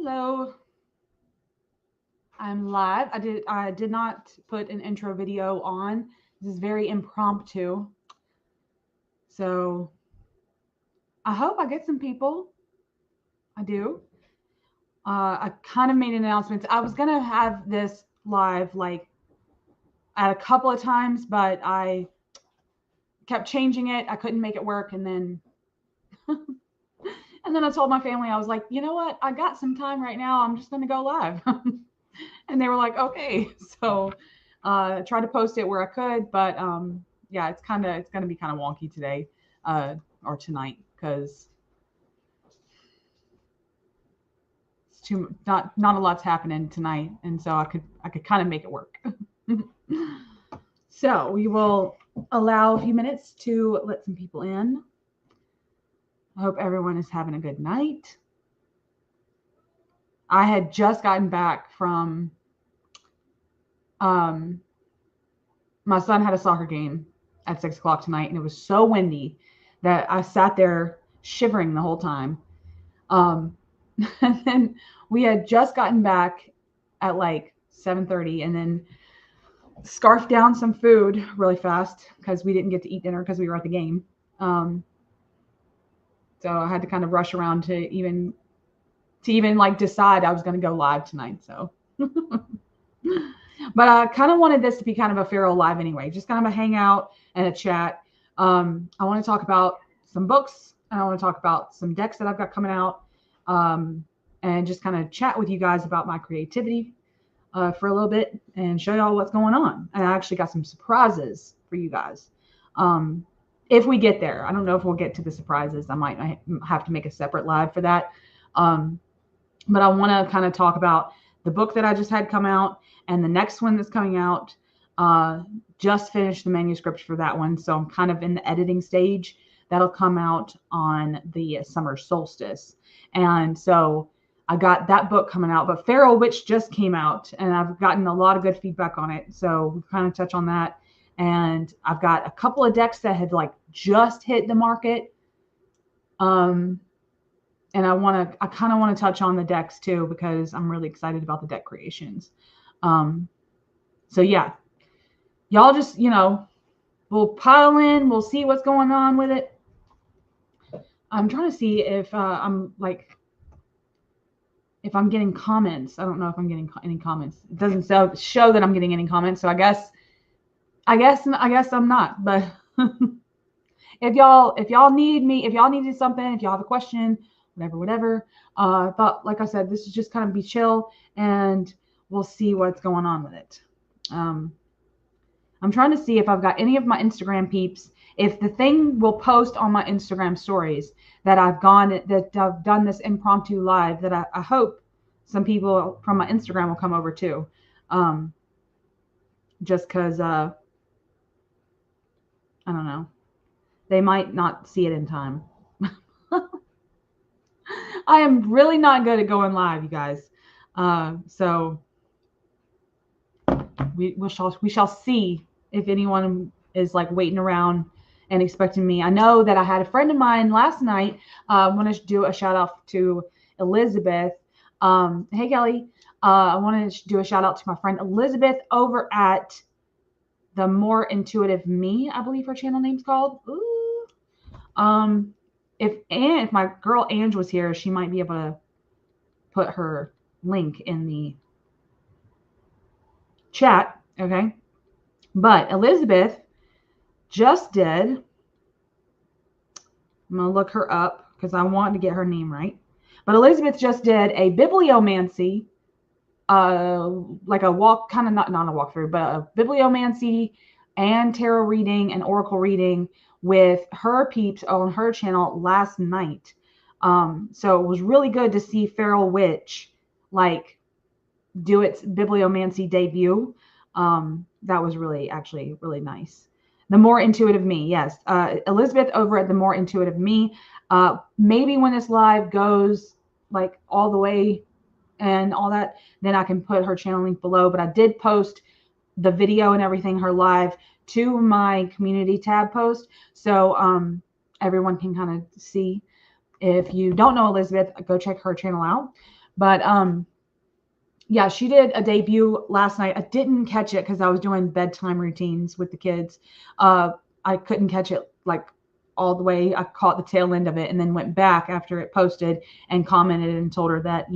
Hello, I'm live. I did not put an intro video on. This is very impromptu. So I hope I get some people. I do. I kind of made announcements. I was gonna have this live like at a couple of times, but I kept changing it. I couldn't make it work, and then I told my family, I was like, you know what? I got some time right now. I'm just gonna go live. And they were like, okay. So try to post it where I could, but yeah, it's gonna be kind of wonky today uh, or tonight because it's too not a lot's happening tonight, and so I could kind of make it work. So we will allow a few minutes to let some people in. I hope everyone is having a good night. I had just gotten back from um, my son had a soccer game at 6 o'clock tonight, and it was so windy that I sat there shivering the whole time. Um, and then we had just gotten back at like 7:30, and then scarfed down some food really fast because we didn't get to eat dinner because we were at the game. Um, so I had to kind of rush around to even like decide I was going to go live tonight. So. But I kind of wanted this to be kind of a Feral Live anyway, just kind of a hangout and a chat. I want to talk about some books, and I want to talk about some decks that I've got coming out, um, and just kind of chat with you guys about my creativity for a little bit and show y'all what's going on. And I actually got some surprises for you guys. Um, if we get there, I don't know if we'll get to the surprises. I might have to make a separate live for that. Um, but I want to kind of talk about the book that I just had come out and the next one that's coming out. Uh, just finished the manuscript for that one, so I'm kind of in the editing stage. That'll come out on the summer solstice, and so I got that book coming out. But Feral Witch just came out, and I've gotten a lot of good feedback on it. So we kind of touch on that, and I've got a couple of decks that had like just hit the market. Um, and I kind of want to touch on the decks too because I'm really excited about the deck creations. Um, so yeah, y'all just we'll pile in, we'll see what's going on with it. I'm trying to see if if I'm getting comments. I don't know if I'm getting any comments. It doesn't show that I'm getting any comments, so I guess I'm not. But if y'all need me, if y'all needed something, if y'all have a question, whatever. I thought, like I said, this is just kind of be chill, and we'll see what's going on with it. I'm trying to see if I've got any of my Instagram peeps. If the thing will post on my Instagram stories that I've done this impromptu live, that I hope some people from my Instagram will come over too. Just because, I don't know, they might not see it in time. I am really not good at going live, you guys. So we shall see if anyone is like waiting around and expecting me. I know that I had a friend of mine last night. I want to do a shout out to Elizabeth. Hey Kelly, I want to do a shout out to my friend Elizabeth over at the More Intuitive Me, I believe her channel name's called. Ooh. If my girl Ange was here, she might be able to put her link in the chat. Okay. But Elizabeth just did, I'm going to look her up because I want to get her name right. But Elizabeth just did a bibliomancy, like a walk, kind of not a walkthrough, but a bibliomancy and tarot reading and oracle reading with her peeps on her channel last night. So it was really good to see Feral Witch like do its bibliomancy debut. That was actually really nice. The More Intuitive Me, yes. Elizabeth over at The More Intuitive Me. Maybe when this live goes like all the way and all that, then I can put her channel link below. But I did post the video and everything, her live, to my community tab post. So everyone can kind of see. If you don't know Elizabeth, go check her channel out. But yeah, she did a debut last night. I didn't catch it because I was doing bedtime routines with the kids. I couldn't catch it like all the way. I caught the tail end of it and then went back after it posted and commented and told her that,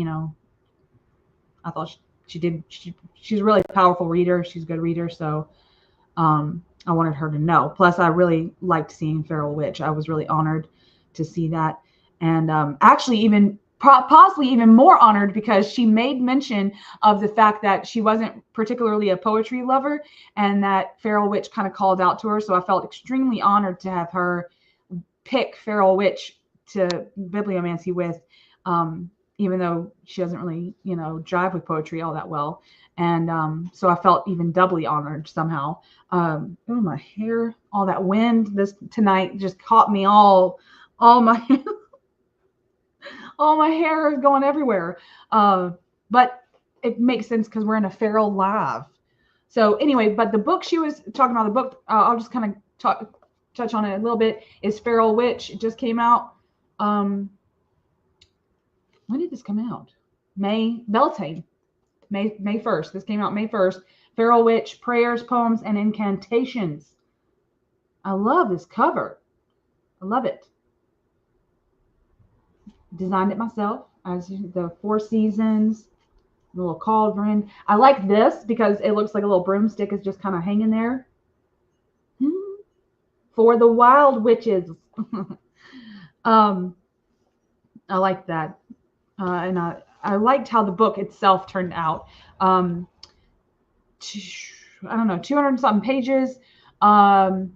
I thought she's a really powerful reader. She's a good reader. So I wanted her to know. Plus, I really liked seeing Feral Witch. I was really honored to see that. And actually, even possibly even more honored because she made mention of the fact that she wasn't particularly a poetry lover and that Feral Witch kind of called out to her. So I felt extremely honored to have her pick Feral Witch to bibliomancy with, even though she doesn't really, jive with poetry all that well. And so I felt even doubly honored somehow. Oh, my hair, all that wind this tonight just caught me all my all my hair is going everywhere. But it makes sense because we're in a Feral Live. So anyway, but the book she was talking about, the book, I'll just kind of touch on it a little bit, is Feral Witch. It just came out. When did this come out? Beltane. May 1st. This came out May 1st. Feral Witch, Prayers, Poems, and Incantations. I love this cover. I love it. Designed it myself, as the 4 seasons, the little cauldron. I like this because it looks like a little broomstick is just kind of hanging there. For the wild witches. I like that. And I liked how the book itself turned out. I don't know, 200 something pages. And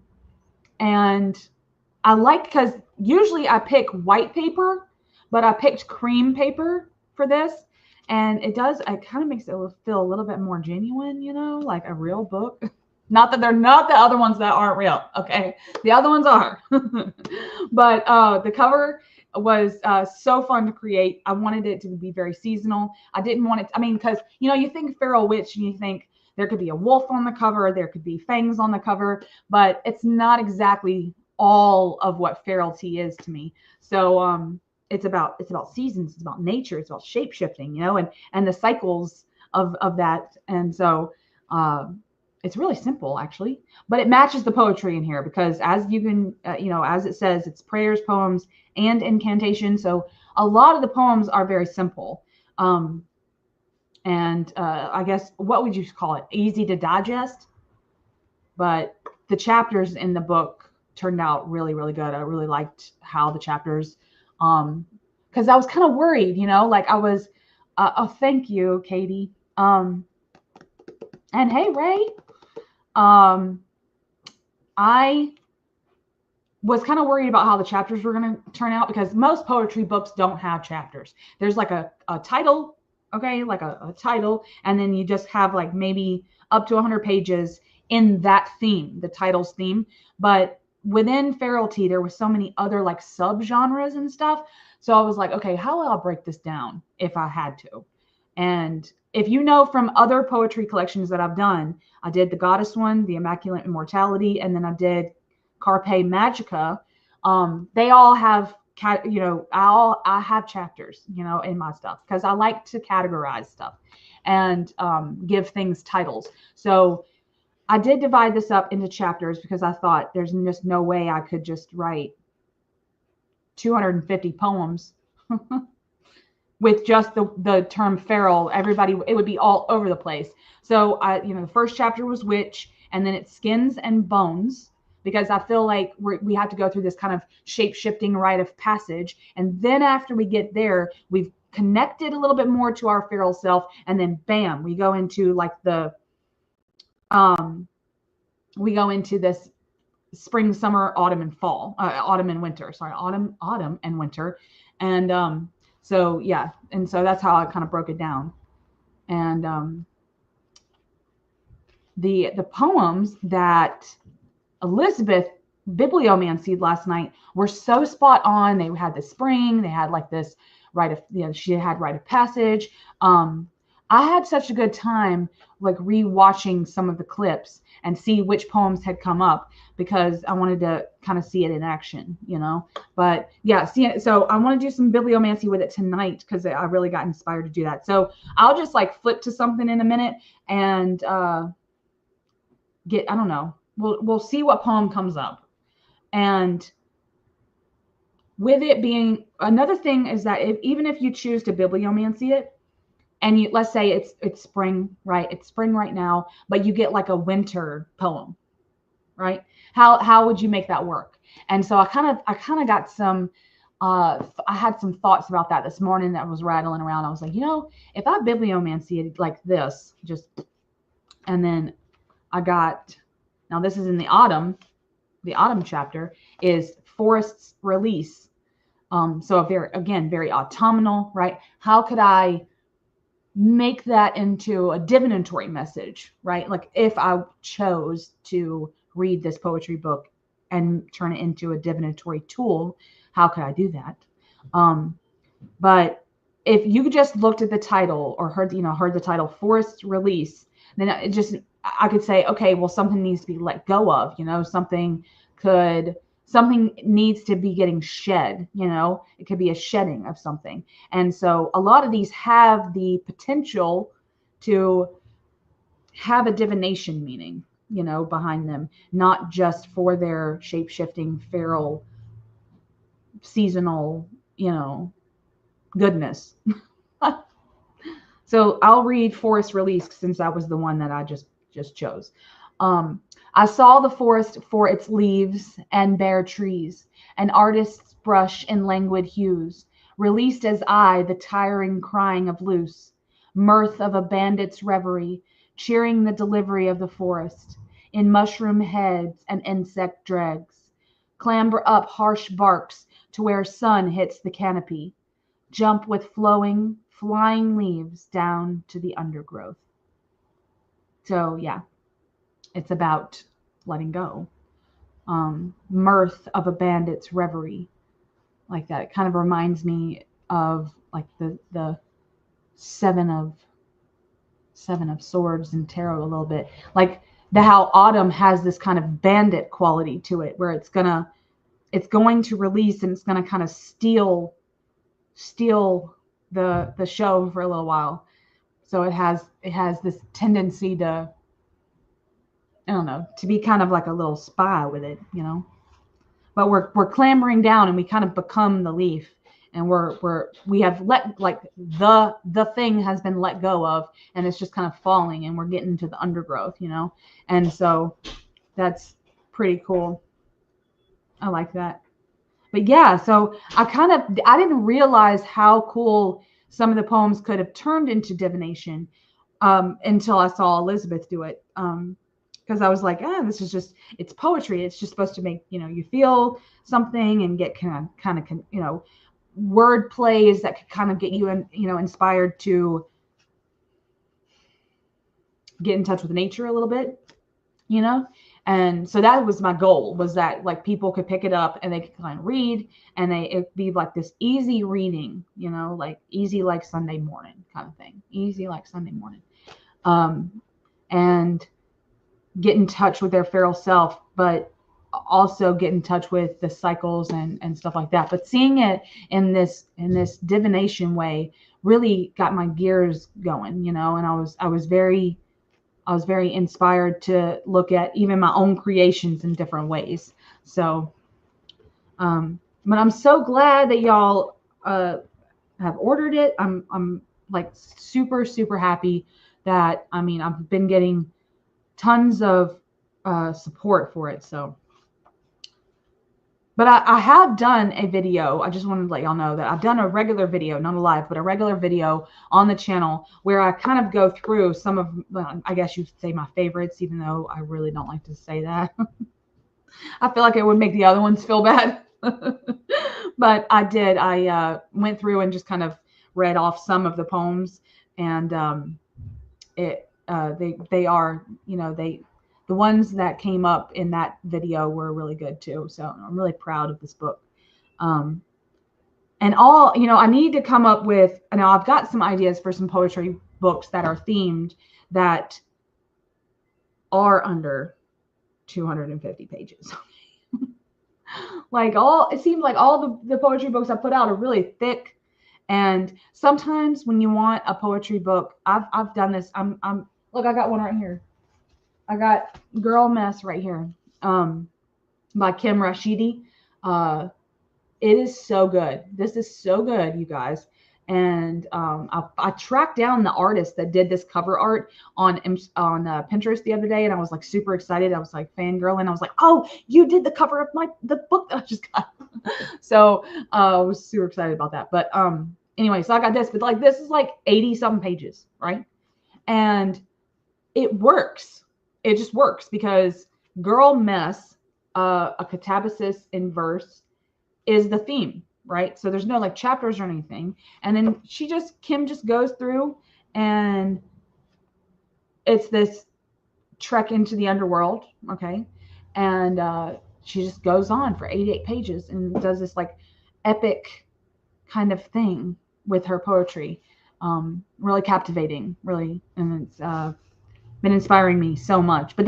I liked, because usually I pick white paper, but I picked cream paper for this. And it kind of makes it feel a little bit more genuine, like a real book. Not that they're not the other ones that aren't real. Okay. The other ones are. But the cover was so fun to create. I wanted it to be very seasonal. I didn't want it, because, you think Feral Witch and you think there could be a wolf on the cover, there could be fangs on the cover, but it's not exactly all of what feralty is to me. So it's about seasons, it's about nature, it's about shape shifting, and the cycles of that. And so it's really simple, actually, but it matches the poetry in here because, as you can, as it says, it's prayers, poems, and incantation. So a lot of the poems are very simple. And I guess, what would you call it? Easy to digest. But the chapters in the book turned out really, really good. I really liked how the chapters, because I was kind of worried, like I was, oh, thank you, Katie. And hey, Ray. I was kind of worried about how the chapters were going to turn out because most poetry books don't have chapters. There's like a title, okay, like a title, and then you just have like maybe up to 100 pages in that theme, the title's theme. But within feralty, there were so many other like subgenres and stuff. So I was like, okay, how will I break this down if I had to? And if you know from other poetry collections that I've done, I did the Goddess one, the Immaculate Immortality, and then I did Carpe Magica. They all have, I have chapters, in my stuff because I like to categorize stuff and give things titles. So I did divide this up into chapters because I thought there's just no way I could just write 250 poems with just the term feral. Everybody, it would be all over the place. So the first chapter was witch, and then it's skins and bones, because I feel like we have to go through this kind of shape-shifting rite of passage. And then after we get there, we've connected a little bit more to our feral self. And then bam, we go into like we go into this spring, summer, autumn, and fall, autumn and winter, autumn and winter. And so, yeah. And so that's how I kind of broke it down. And the poems that Elizabeth bibliomancied last night were so spot on. They had the spring, they had like this she had rite of passage. I had such a good time like rewatching some of the clips and see which poems had come up because I wanted to kind of see it in action, you know. But yeah, so I want to do some bibliomancy with it tonight because I really got inspired to do that. So I'll just like flip to something in a minute and I don't know. We'll see what poem comes up. And with it being another thing is that even if you choose to bibliomancy it, and let's say it's spring, right? It's spring right now, but you get like a winter poem, right? How would you make that work? And so I kind of got some I had some thoughts about that this morning that was rattling around. I was like, if I bibliomancy it like this, just, and then I got, now this is in the autumn chapter is Forest's Release. So very autumnal, right? How could I make that into a divinatory message, right? Like if I chose to read this poetry book and turn it into a divinatory tool, how could I do that? But if you just looked at the title or heard the title Forest's Release, then I could say, okay, well, something needs to be let go of, something needs to be getting shed, it could be a shedding of something. And so a lot of these have the potential to have a divination meaning, behind them, not just for their shape-shifting, feral, seasonal, goodness. So I'll read Forest Release since that was the one that I just chose. I saw the forest for its leaves and bare trees, an artist's brush in languid hues, released as I the tiring crying of loose, mirth of a bandit's reverie, cheering the delivery of the forest, in mushroom heads and insect dregs, clamber up harsh barks to where sun hits the canopy, jump with flowing, flying leaves down to the undergrowth. So yeah. It's about letting go. Mirth of a bandit's reverie, like that. It kind of reminds me of like the seven of swords in tarot a little bit, like how autumn has this kind of bandit quality to it, where it's going to release and it's going to kind of steal the show for a little while. So it has this tendency to, I don't know, to be kind of like a little spy with it, but we're clambering down and we kind of become the leaf, and we have let, like the thing has been let go of, and it's just kind of falling and we're getting to the undergrowth, and so that's pretty cool. I like that. But yeah, so I didn't realize how cool some of the poems could have turned into divination until I saw Elizabeth do it. Because I was like, it's poetry. It's just supposed to make, you feel something and get kind of, word plays that could kind of get you, inspired to get in touch with nature a little bit, And so that was my goal, was that like people could pick it up and they could kind of read, and it'd be like this easy reading, like easy like Sunday morning kind of thing. Easy like Sunday morning. And get in touch with their feral self, but also get in touch with the cycles and stuff like that. But seeing it in this divination way really got my gears going, and I was very inspired to look at even my own creations in different ways. So, but I'm so glad that y'all have ordered it. I'm like super, super happy that, I've been getting tons of support for it. So, but I have done a video. I just wanted to let y'all know that I've done a regular video, not a live, but a regular video on the channel where I kind of go through some of, I guess you'd say my favorites, even though I really don't like to say that. I feel like it would make the other ones feel bad. But I did. I went through and just kind of read off some of the poems, and they are, the ones that came up in that video were really good too. So I'm really proud of this book. And I need to come up with, I've got some ideas for some poetry books that are themed that are under 250 pages. Like it seems like all the poetry books I put out are really thick. And sometimes when you want a poetry book, I've done this. I'm look, I got one right here. I got Girl Mess right here. By Kim Rashidi. It is so good. This is so good, you guys. And I tracked down the artist that did this cover art on Pinterest the other day, and I was like super excited. I was like fangirling. I was like, "Oh, you did the cover of the book that I just got." So I was super excited about that. But anyway, so I got this, but like this is like 80 something pages, right? And it works. It just works because Girl Mess, a catabasis in verse, is the theme, right? So there's no like chapters or anything. And then Kim just goes through, and it's this trek into the underworld, okay? And she just goes on for 88 pages and does this like epic kind of thing with her poetry. Really captivating, really. And it's been inspiring me so much. But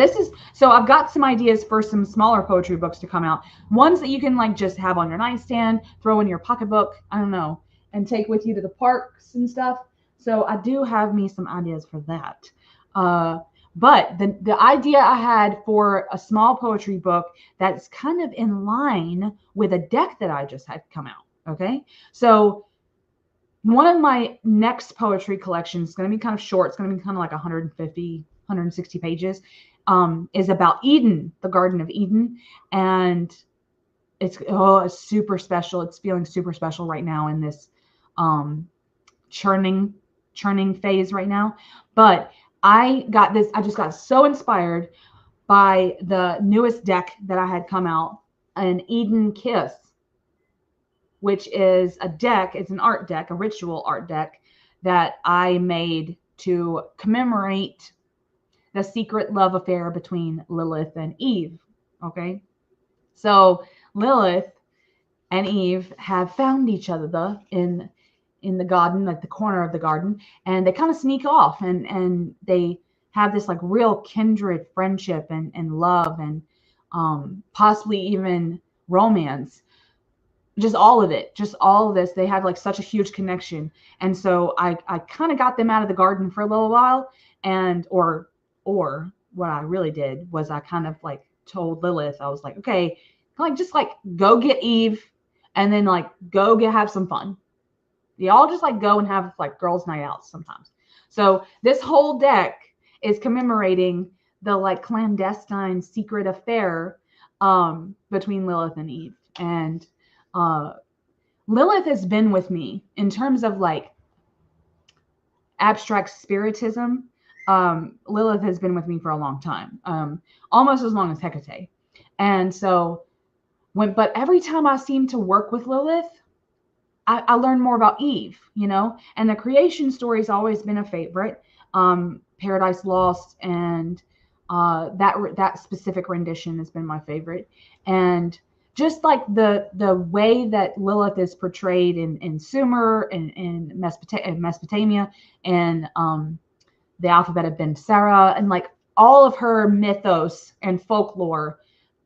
so I've got some ideas for some smaller poetry books to come out. Ones that you can like just have on your nightstand, throw in your pocketbook, I don't know, and take with you to the parks and stuff. So I do have me some ideas for that. But the idea I had for a small poetry book that's kind of in line with a deck that I just had come out. Okay. So one of my next poetry collections is going to be kind of short. It's going to be kind of like 160 pages, is about Eden, the Garden of Eden. And it's super special. It's feeling super special right now in this churning phase right now. But I just got so inspired by the newest deck that I had come out, an Eden Kiss, which is a deck. It's an art deck, a ritual art deck that I made to commemorate the secret love affair between Lilith and Eve. Okay. So Lilith and Eve have found each other in the garden, like the corner of the garden, and they kind of sneak off, and they have this like real kindred friendship and love and possibly even romance. Just all of it, just all of this. They have like such a huge connection. And so I kind of got them out of the garden for a little while, and or what I really did was I kind of like told Lilith, I was like, okay, like just like go get Eve, and then like go have some fun. Y'all just like go and have like girls' night out sometimes. So this whole deck is commemorating the like clandestine secret affair between Lilith and Eve. And Lilith has been with me in terms of like abstract spiritism. Lilith has been with me for a long time, almost as long as Hecate. And so but every time I seem to work with Lilith, I learn more about Eve, you know, and the creation story has always been a favorite. Paradise Lost and that specific rendition has been my favorite. And just like the way that Lilith is portrayed in Sumer and in Mesopotamia and the alphabet of Ben Sira, and like all of her mythos and folklore,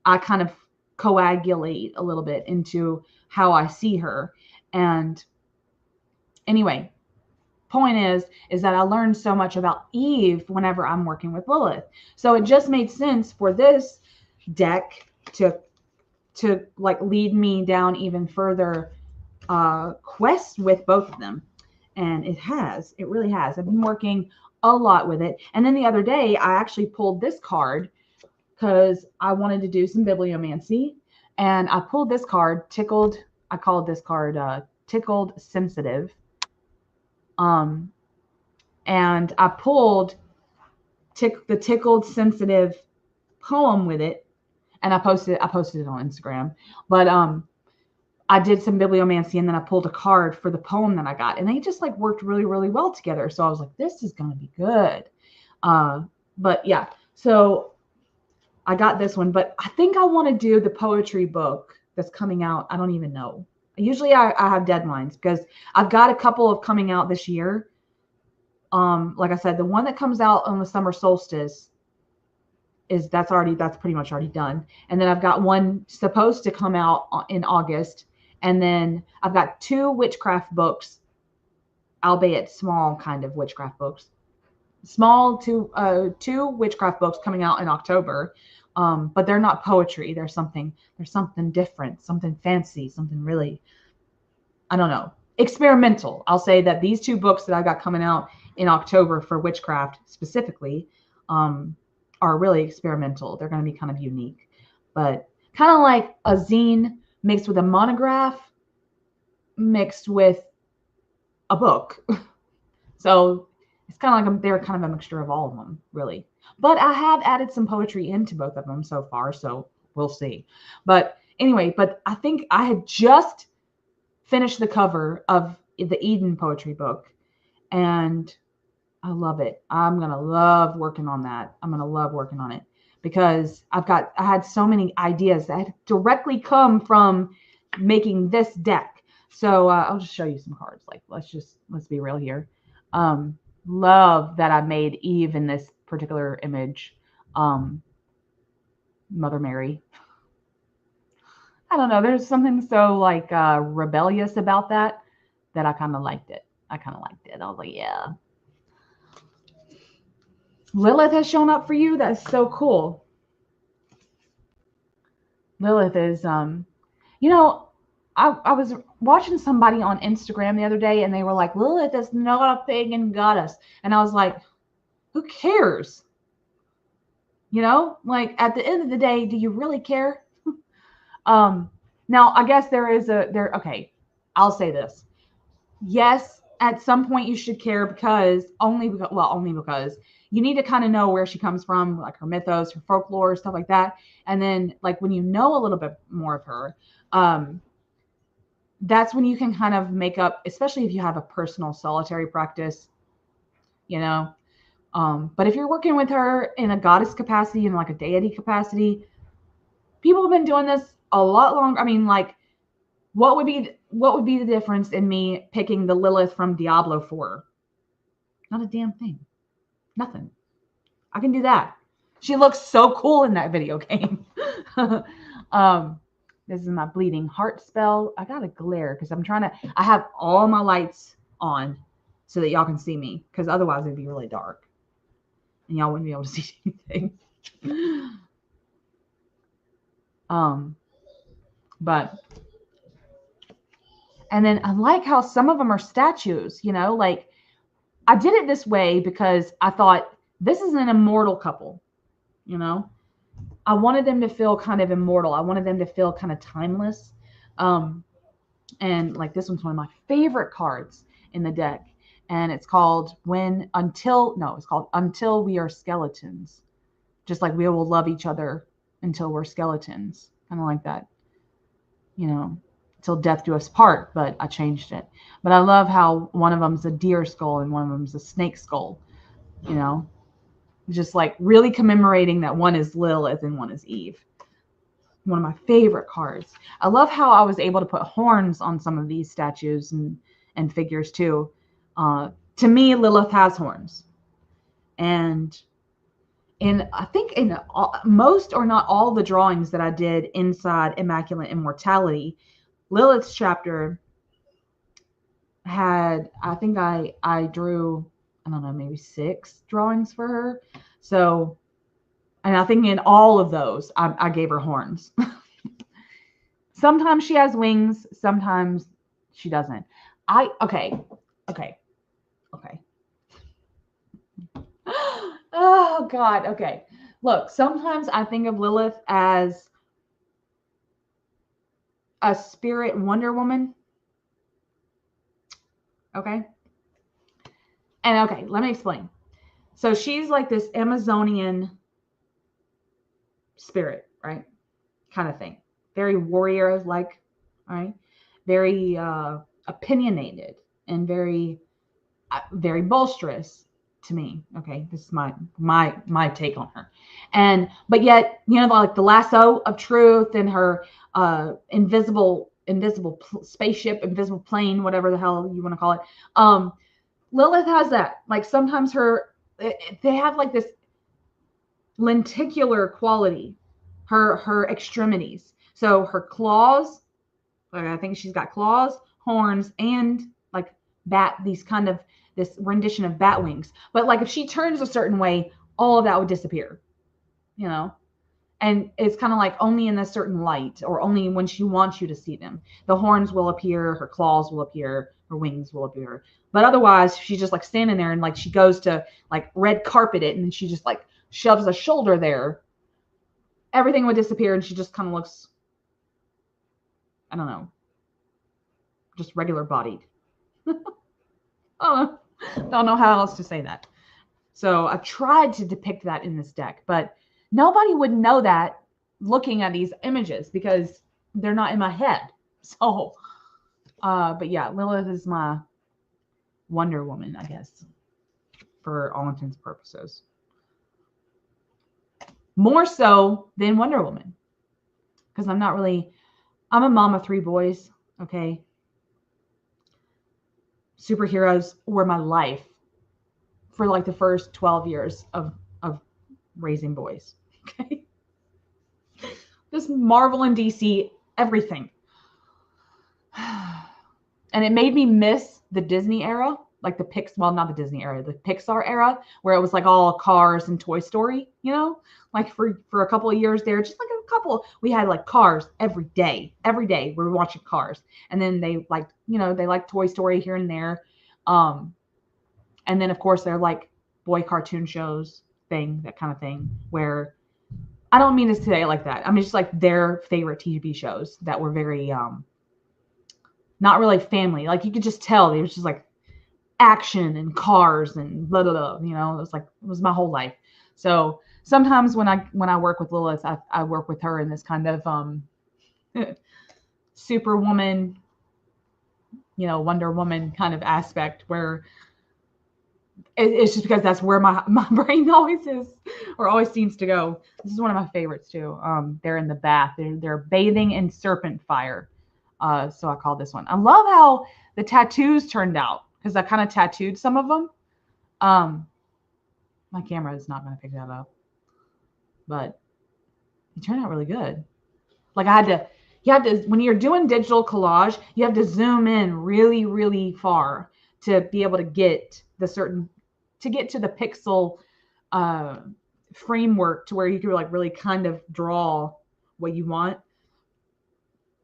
I kind of coagulate a little bit into how I see her. And anyway, point is that I learned so much about Eve whenever I'm working with Lilith. So it just made sense for this deck to like lead me down even further quests with both of them. And it really has. I've been working a lot with it. And then the other day I actually pulled this card because I wanted to do some bibliomancy, and I pulled this card, Tickled. I called this card Tickled Sensitive. And I pulled the Tickled Sensitive poem with it, and I posted it on Instagram. But I did some bibliomancy, and then I pulled a card for the poem that I got, and they just like worked really, really well together. So I was like, this is going to be good. But yeah, so I got this one, but I think I want to do the poetry book that's coming out. I don't even know. Usually I have deadlines because I've got a couple of coming out this year. Like I said, the one that comes out on the summer solstice that's pretty much already done. And then I've got one supposed to come out in August. And then I've got 2 witchcraft books, albeit small kind of witchcraft books. Two witchcraft books coming out in October. But they're not poetry. There's something different, something fancy, something really, I don't know, experimental. I'll say that these 2 books that I got coming out in October for witchcraft specifically, are really experimental. They're going to be kind of unique, but kind of like a zine mixed with a monograph mixed with a book. So it's kind of like they're kind of a mixture of all of them, really. But I have added some poetry into both of them so far, so we'll see. But anyway, I think I had just finished the cover of the Eden poetry book, and I love it. I'm going to love working on that. I'm going to love working on it because I had so many ideas that directly come from making this deck. So I'll just show you some cards. Like, let's be real here. Love that I made Eve in this particular image. Mother Mary. I don't know. There's something so like rebellious about that I kind of liked it. I was like, yeah. Lilith has shown up for you. That's so cool. Lilith is, you know, I was watching somebody on Instagram the other day and they were like, Lilith is not a pagan goddess. And I was like, who cares? You know, like at the end of the day, do you really care? Now I guess okay, I'll say this. Yes, at some point you should care only because you need to kind of know where she comes from, like her mythos, her folklore, stuff like that. And then like when you know a little bit more of her, that's when you can kind of make up, especially if you have a personal solitary practice, you know. But if you're working with her in a goddess capacity and like a deity capacity, people have been doing this a lot longer. I mean, like, what would be the difference in me picking the Lilith from Diablo 4? Not a damn thing. Nothing. I can do that. She looks so cool in that video game. This is my bleeding heart spell. I gotta glare because I have all my lights on so that y'all can see me, because otherwise it'd be really dark and y'all wouldn't be able to see anything. And then I like how some of them are statues, you know, like I did it this way because I thought this is an immortal couple, you know. I wanted them to feel kind of immortal. I wanted them to feel kind of timeless. And like this one's one of my favorite cards in the deck. And it's called Until We Are Skeletons. Just like we will love each other until we're skeletons. Kind of like that, you know, till death do us part, but I changed it. But I love how one of them's a deer skull and one of them's a snake skull, you know, just like really commemorating that one is Lilith and one is Eve. One of my favorite cards. I love how I was able to put horns on some of these statues and figures too. To me, Lilith has horns. And I think in most or not all the drawings that I did inside Immaculate Immortality, Lilith's chapter had, I think I drew, I don't know, maybe 6 drawings for her. So, and I think in all of those, I gave her horns. Sometimes she has wings, sometimes she doesn't. Okay. Oh, God. Okay. Look, sometimes I think of Lilith as a spirit Wonder Woman. Okay. And okay, let me explain. So she's like this Amazonian spirit, right? Kind of thing. Very warrior-like, right? Very opinionated and very boisterous to me. Okay, this is my take on her. But yet, you know, like the lasso of truth and her invisible spaceship, invisible plane, whatever the hell you want to call it. Lilith has that. Like sometimes they have like this lenticular quality, her extremities. So her claws, like I think she's got claws, horns, and like these kind of this rendition of bat wings. But like if she turns a certain way, all of that would disappear, you know? And it's kind of like only in a certain light or only when she wants you to see them. The horns will appear, her claws will appear, her wings will appear. But otherwise, she's just like standing there and like she goes to like red carpet it and then she just like shoves a shoulder there. Everything would disappear and she just kind of looks, I don't know, just regular bodied. I don't know how else to say that. So I tried to depict that in this deck, but nobody would know that looking at these images because they're not in my head. So, but yeah, Lilith is my Wonder Woman, I guess, for all intents and purposes. More so than Wonder Woman. Because I'm a mom of 3 boys, okay? Superheroes were my life for like the first 12 years of raising boys, okay? Just Marvel and DC, everything. And it made me miss the Disney era, like not the Disney era, the Pixar era, where it was like all Cars and Toy Story, you know? Like for a couple of years there, just like a couple, we had like Cars every day. Every day we were watching Cars. And then they liked, they liked Toy Story here and there. And then of course they're like boy cartoon shows that kind of thing, where I don't mean to say it like that. I mean, just like their favorite TV shows that were very, not really family. Like you could just tell it was just like action and cars and blah, blah, blah, it was my whole life. So sometimes when I work with Lilith, I work with her in this kind of, Superwoman, Wonder Woman kind of aspect where it's just because that's where my brain always is or always seems to go. This is one of my favorites too. They're in the bath. They're bathing in serpent fire. So I call this one. I love how the tattoos turned out because I kind of tattooed some of them. My camera is not going to pick that up, but it turned out really good. Like you have to, when you're doing digital collage, you have to zoom in really, really far to be able to get to the pixel framework to where you can like really kind of draw what you want.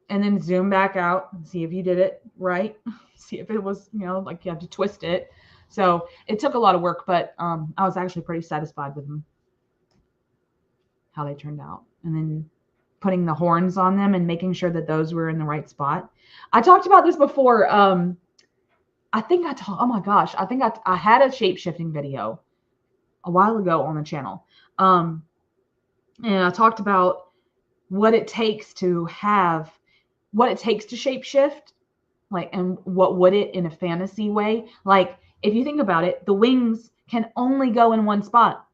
And then zoom back out and see if you did it right. See if it was, like you have to twist it. So it took a lot of work, but I was actually pretty satisfied with them, how they turned out. And then putting the horns on them and making sure that those were in the right spot. I talked about this before. I think oh my gosh, I think I had a shape-shifting video a while ago on the channel. And I talked about what it takes to shapeshift, like, and what would it in a fantasy way. Like, if you think about it, the wings can only go in one spot.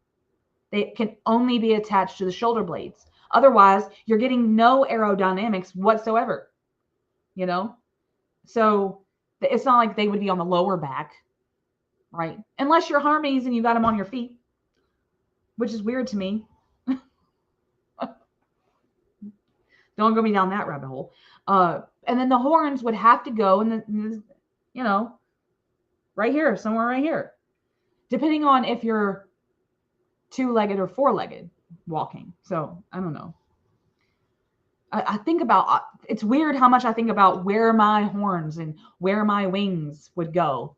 They can only be attached to the shoulder blades. Otherwise, you're getting no aerodynamics whatsoever, So it's not like they would be on the lower back, right? Unless you're Hermes and you got them on your feet, which is weird to me. Don't go me down that rabbit hole. And then the horns would have to go in right here, somewhere right here, depending on if you're 2-legged or 4-legged walking. So I don't know. I think about, it's weird how much I think about where my horns and where my wings would go.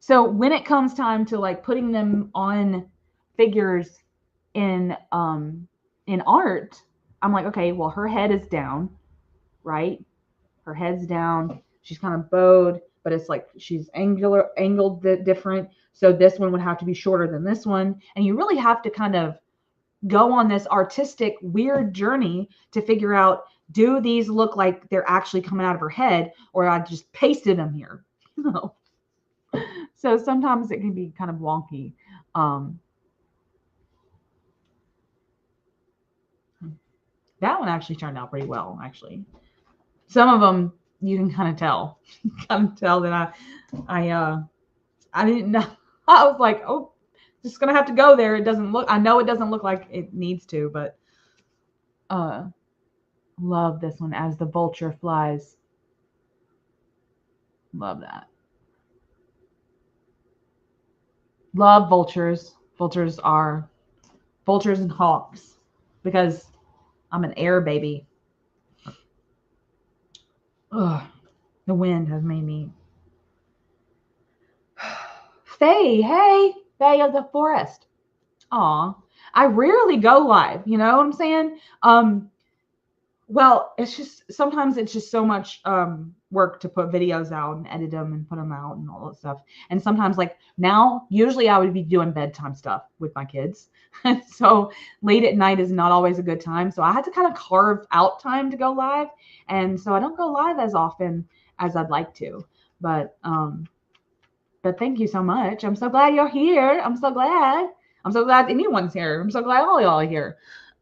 So when it comes time to like putting them on figures in art, I'm like, okay, well, her head is down, right? Her head's down. She's kind of bowed, but it's like she's angled different. So this one would have to be shorter than this one. And you really have to kind of go on this artistic weird journey to figure out, do these look like they're actually coming out of her head, or I just pasted them here? So sometimes it can be kind of wonky. That one actually turned out pretty well, actually. Some of them you can kind of tell, that I didn't know. I was like, oh, just gonna have to go there. It doesn't look, I know it doesn't look like it needs to, but love this one, As the Vulture Flies. Love that. Love vultures. Vultures and hawks, because I'm an air baby. Ugh, the wind has made me. Faye, hey, Faye of the Forest. Aw, I rarely go live. You know what I'm saying? Well, it's just sometimes it's just so much work to put videos out and edit them and put them out and all that stuff. And sometimes, like now, usually I would be doing bedtime stuff with my kids. So late at night is not always a good time. So I had to kind of carve out time to go live. And so I don't go live as often as I'd like to. But thank you so much. I'm so glad you're here. I'm so glad anyone's here. I'm so glad all y'all are here.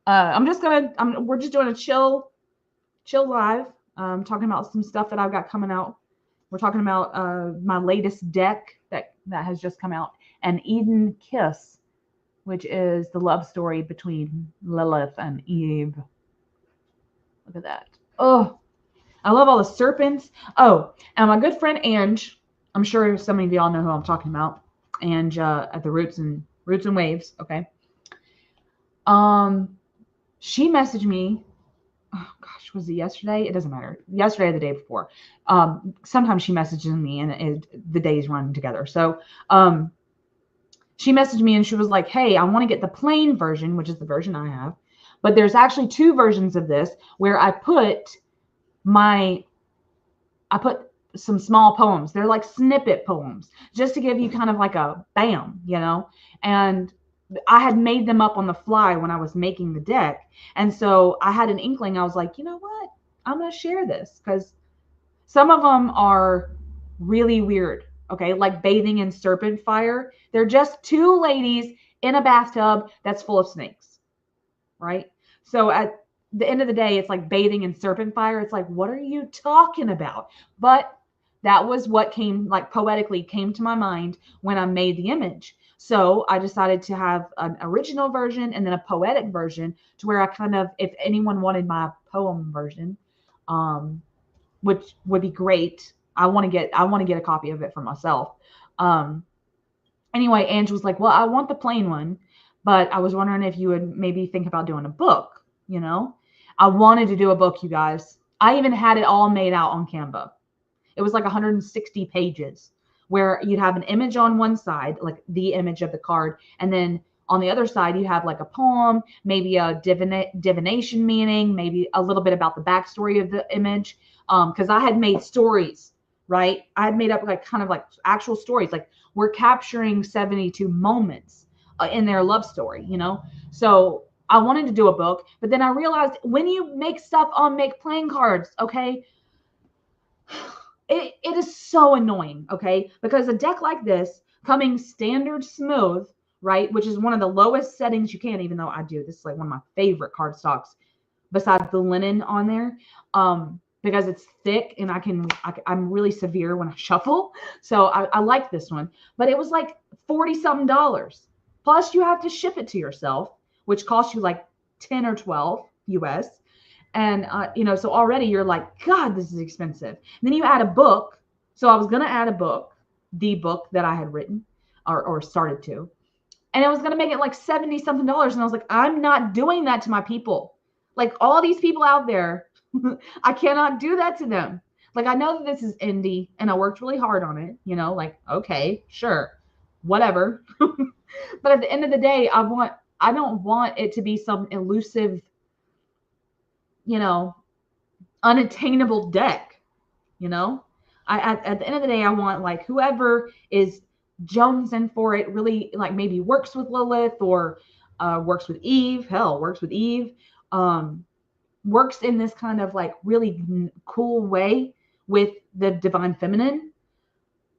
We're just doing a chill live, talking about some stuff that I've got coming out. We're talking about my latest deck that has just come out, An Eden Kiss, which is the love story between Lilith and Eve. Look at that. Oh, I love all the serpents. Oh, and my good friend Ange, I'm sure some of y'all know who I'm talking about. Ange at the Roots and Waves. Okay. She messaged me. Oh gosh, was it yesterday? It doesn't matter. Yesterday or the day before. Sometimes she messages me and the days run together. So she messaged me and she was like, hey, I want to get the plain version, which is the version I have. But there's actually two versions of this where I put some small poems. They're like snippet poems, just to give you kind of like a bam, you know? And I had made them up on the fly when I was making the deck. And so I had an inkling. I was like, you know what? I'm going to share this, because some of them are really weird. Okay. Like Bathing in Serpent Fire. They're just two ladies in a bathtub that's full of snakes. Right. So at the end of the day, it's like bathing in serpent fire. It's like, what are you talking about? But that was what poetically came to my mind when I made the image. So I decided to have an original version and then a poetic version, to where I kind of, if anyone wanted my poem version, which would be great. I want to get a copy of it for myself. Anyway, Ange was like, well, I want the plain one, but I was wondering if you would maybe think about doing a book. You know, I wanted to do a book, you guys. I even had it all made out on Canva. It was like 160 pages, where you'd have an image on one side, like the image of the card. And then on the other side, you have like a poem, maybe a divination meaning, maybe a little bit about the backstory of the image. Because I had made stories, right? I had made up like kind of like actual stories. Like, we're capturing 72 moments in their love story, you know? So I wanted to do a book, but then I realized when you make stuff on Make Playing Cards, okay, it is so annoying, okay? Because a deck like this, coming standard smooth, right, which is one of the lowest settings you can, even though I do, this is like one of my favorite card stocks besides the linen on there, because it's thick and I'm really severe when I shuffle. So I like this one, but it was like $40-something. Plus you have to ship it to yourself, which costs you like 10 or 12 US. And, so already you're like, God, this is expensive. And then you add a book. So I was going to add a book, the book that I had written or started to, and it was going to make it like $70-something. And I was like, I'm not doing that to my people. Like, all these people out there, I cannot do that to them. Like, I know that this is indie and I worked really hard on it, like, okay, sure, whatever. But at the end of the day, I don't want it to be some elusive, unattainable deck. At the end of the day, I want like whoever is jonesing for it really, like, maybe works with Lilith or works with Eve. Hell, works with Eve. Works in this kind of like really cool way with the divine feminine.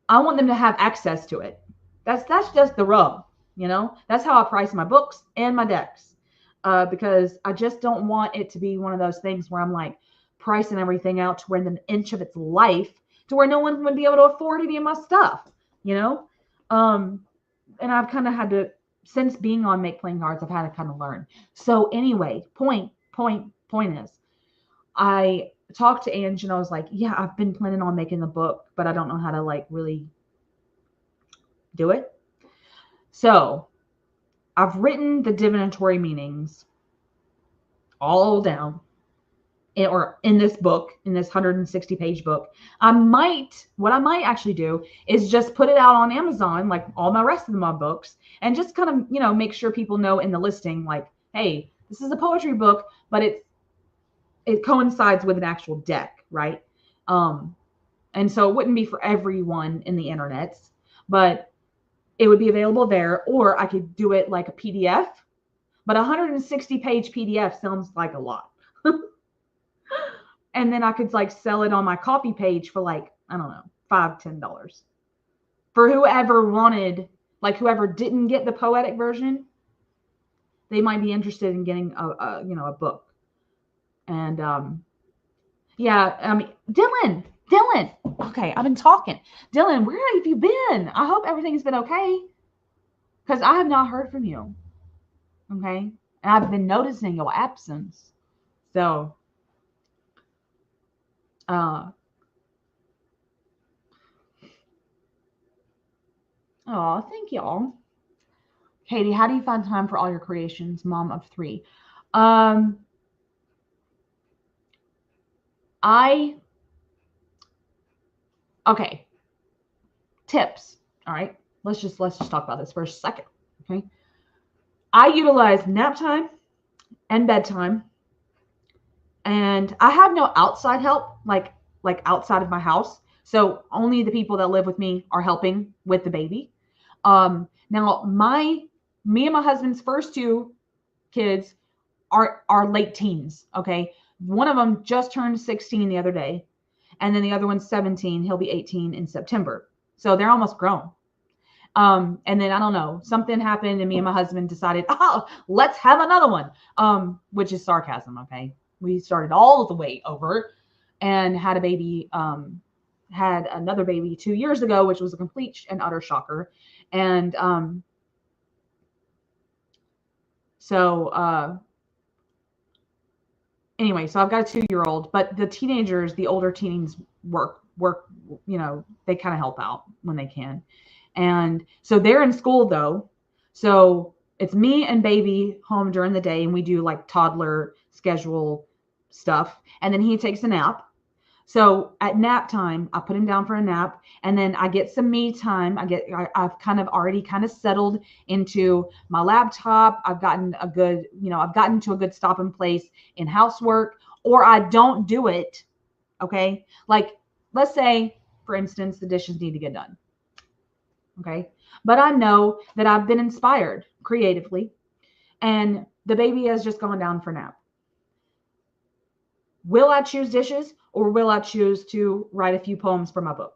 I want them to have access to it. That's just the rub. That's how I price my books and my decks, because I just don't want it to be one of those things where I'm like pricing everything out to where in an inch of its life to where no one would be able to afford any of my stuff, you know? And I've kind of had to, since being on Make Playing Cards, I've had to kind of learn. So anyway, point is, I talked to Ange and I was like, yeah, I've been planning on making the book, but I don't know how to like really do it. So I've written the divinatory meanings all down in this book, in this 160-page book. What I might actually do is just put it out on Amazon, like all my rest of my books, and just kind of, you know, make sure people know in the listing, like, hey, this is a poetry book, but it coincides with an actual deck, right? And so it wouldn't be for everyone in the internet, but it would be available there, or I could do it like a PDF, but a 160-page PDF sounds like a lot. And then I could like sell it on my Ko-fi page for like, I don't know, $5-10 for whoever wanted, like whoever didn't get the poetic version, they might be interested in getting a book. And yeah, I mean, Dylan, okay, I've been talking. Dylan, where have you been? I hope everything's been okay, because I have not heard from you. Okay, and I've been noticing your absence. So oh, thank y'all. Katie, how do you find time for all your creations? Mom of 3. Okay. Tips. All right. Let's just talk about this for a second. Okay. I utilize nap time and bedtime. And I have no outside help, like outside of my house. So only the people that live with me are helping with the baby. Now me and my husband's first 2 kids are late teens. Okay. One of them just turned 16 the other day. And then the other one's 17. He'll be 18 in September. So they're almost grown. And then I don't know, something happened and me and my husband decided, let's have another one. Which is sarcasm. Okay. We started all the way over and had a baby, had another baby 2 years ago, which was a complete and utter shocker. And, anyway, so I've got a 2-year-old, but the teenagers, the older teens work, you know, they kind of help out when they can. And so they're in school though. So it's me and baby home during the day and we do like toddler schedule stuff. And then he takes a nap. So at nap time, I put him down for a nap and then I get some me time. I've kind of already kind of settled into my laptop. I've gotten to a good stopping place in housework, or I don't do it. Okay. Like let's say, for instance, the dishes need to get done. Okay. But I know that I've been inspired creatively and the baby has just gone down for a nap. Will I choose dishes or will I choose to write a few poems for my book?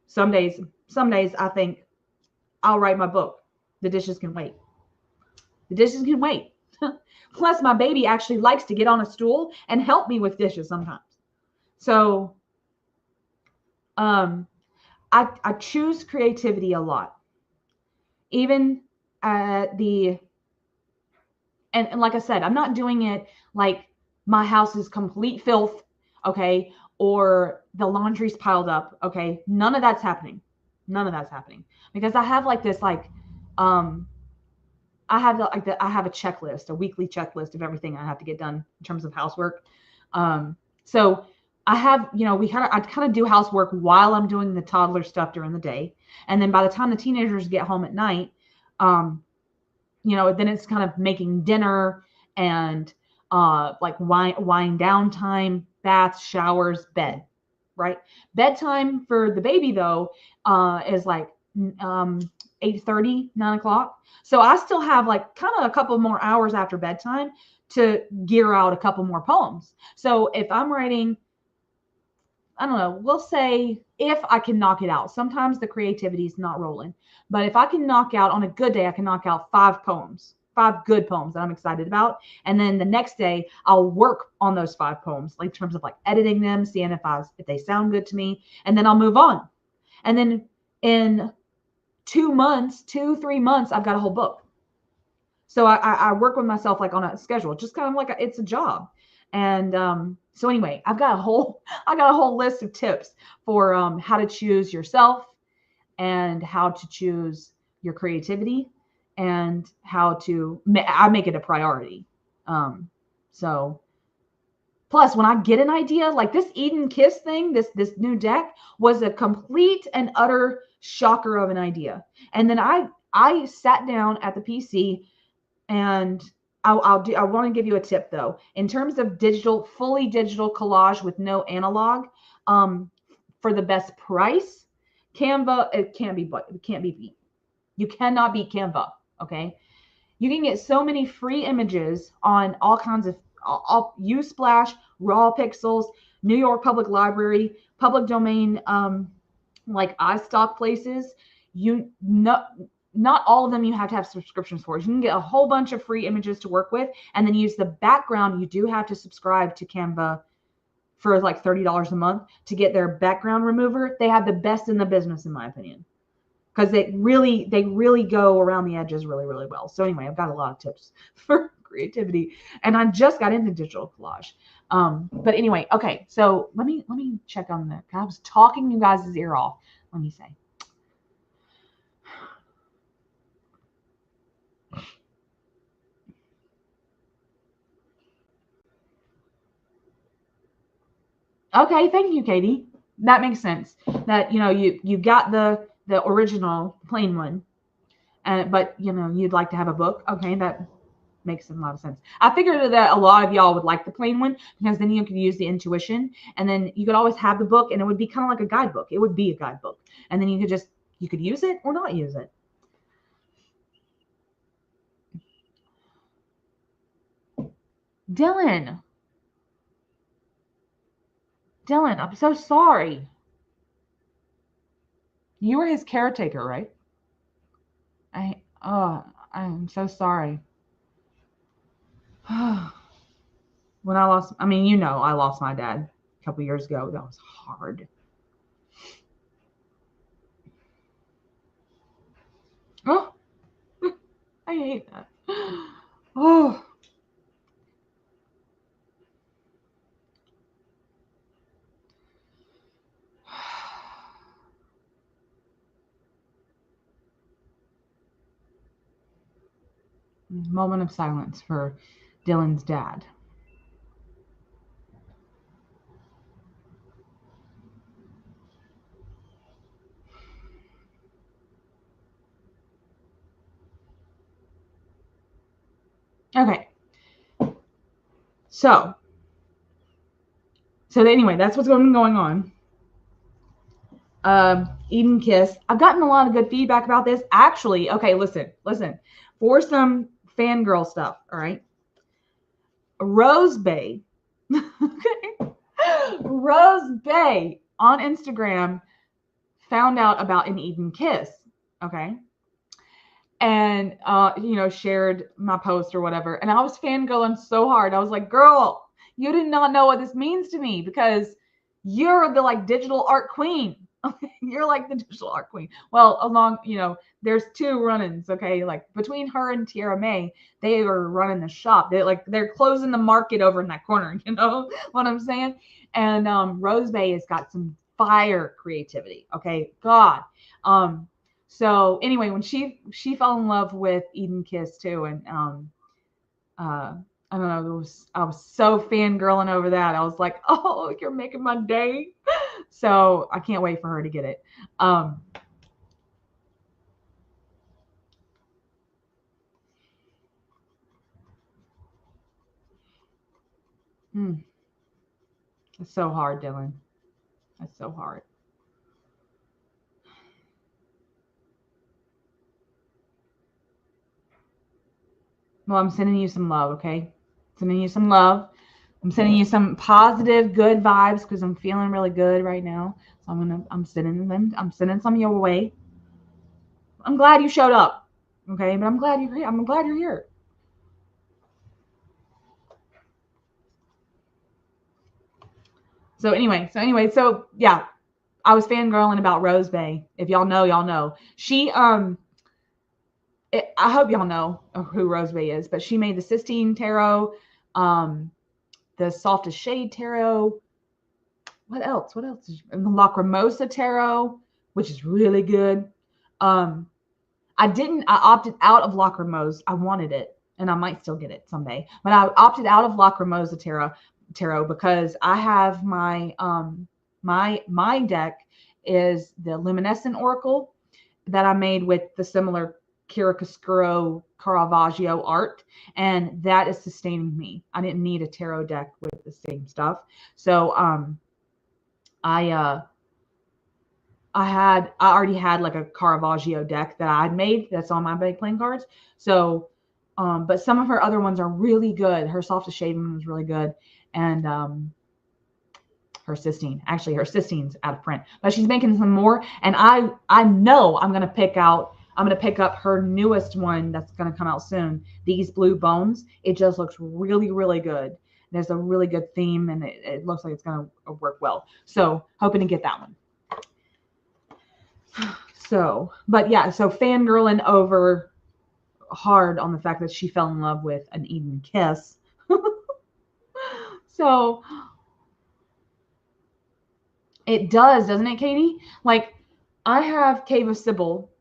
Some days I think I'll write my book. The dishes can wait. The dishes can wait. Plus my baby actually likes to get on a stool and help me with dishes sometimes. So I choose creativity a lot. Even and like I said, I'm not doing it like my house is complete filth, okay, or the laundry's piled up, okay. None of that's happening. Because I have like this I have a checklist, a weekly checklist of everything I have to get done in terms of housework. So I have, I kind of do housework while I'm doing the toddler stuff during the day. And then by the time the teenagers get home at night, then it's kind of making dinner and like wind down time, baths, showers, bed, right? Bedtime for the baby though is like 8:30, 9 o'clock. So I still have like kind of a couple more hours after bedtime to gear out a couple more poems. So if I'm writing, I don't know, we'll say if I can knock it out. Sometimes the creativity is not rolling, but if I can knock out on a good day, I can knock out 5 poems. good poems that I'm excited about. And then the next day I'll work on those 5 poems, like in terms of like editing them, seeing if they sound good to me, and then I'll move on. And then in 2 months, 3 months, I've got a whole book. So I work with myself like on a schedule, just kind of like it's a job. And so anyway, I got a whole list of tips for how to choose yourself and how to choose your creativity and how to I make it a priority. So plus when I get an idea like this Eden Kiss thing, this new deck was a complete and utter shocker of an idea. And then I sat down at the PC. And I want to give you a tip though. In terms of fully digital collage with no analog, for the best price, Canva, it can't be beat. You cannot beat Canva. Okay. You can get so many free images on all kinds of Unsplash, Raw Pixels, New York Public Library, public domain, like iStock places. Not all of them you have to have subscriptions for. You can get a whole bunch of free images to work with, and then use the background. You do have to subscribe to Canva for like $30 a month to get their background remover. They have the best in the business, in my opinion, because they really go around the edges really, really well. So anyway, I've got a lot of tips for creativity, and I just got into digital collage. But anyway, okay, so let me check on that. I was talking you guys' ear off. Let me say. Okay, thank you, Katie. That makes sense. That you got the original plain one, but you'd like to have a book. Okay, that makes a lot of sense. I figured that a lot of y'all would like the plain one because then you could use the intuition, and then you could always have the book, and it would be kind of like a guidebook. It would be a guidebook, and then you could use it or not use it. Dylan, I'm so sorry. You were his caretaker, right? I'm so sorry. When I lost my dad a couple years ago. That was hard. Oh, I hate that. Oh. Moment of silence for Dylan's dad. Okay. So anyway, that's what's going on. Eden Kiss. I've gotten a lot of good feedback about this. Actually, okay, listen. For some fangirl stuff, all right? Rose Bay. Okay. Rose Bay on Instagram found out about an Eden Kiss, okay? And shared my post or whatever. And I was fangirling so hard. I was like, girl, you did not know what this means to me because you're the like digital art queen. You're like the digital art queen. Well, there's 2 run-ins, okay? Like between her and Tiara May, they are running the shop. They're closing the market over in that corner, you know what I'm saying? And Rose Bay has got some fire creativity, okay? God. So anyway, when she fell in love with Eden Kiss too, and I don't know, I was so fangirling over that. I was like, oh, you're making my day. So I can't wait for her to get it. It's so hard, Dylan. It's so hard. Well, I'm sending you some love, okay? Sending you some love. I'm sending you some positive, good vibes because I'm feeling really good right now. So I'm sending some your way. I'm glad you showed up, okay? But I'm glad you're here. So yeah, I was fangirling about Rose Bay. If y'all know, y'all know. She I hope y'all know who Rose Bay is, but she made the Sistine Tarot, the Softest Shade Tarot. What else? What else? And the Lacrimosa Tarot, which is really good. I opted out of Lacrimosa. I wanted it, and I might still get it someday. But I opted out of Lacrimosa Tarot because I have my my deck is the Luminescent Oracle that I made with the similar Chiaroscuro Caravaggio art, and that is sustaining me. I didn't need a tarot deck with the same stuff. So I already had like a Caravaggio deck that I had made that's on my big playing cards. So but some of her other ones are really good. Her Softest Shade one was really good. And her Sistine's out of print, but she's making some more. And I know I'm gonna pick up her newest one that's gonna come out soon. These Blue Bones. It just looks really, really good. There's a really good theme, and it looks like it's gonna work well. So hoping to get that one. So, but yeah, so fangirling over hard on the fact that she fell in love with an Eden Kiss. So it does, doesn't it, Katie? Like, I have Cave of Sybil,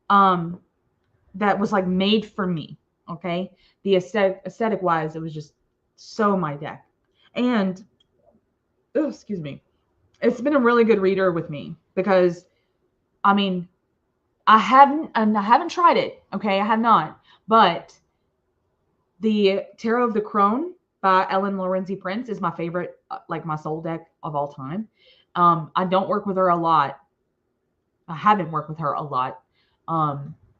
that was like made for me. Okay, the aesthetic wise, it was just so my deck, and oh, excuse me, it's been a really good reader with me because, I mean, I haven't tried it. Okay, I have not, but the Tarot of the Crone by Ellen Lorenzi Prince is my favorite, like my soul deck of all time. I don't work with her a lot. I haven't worked with her a lot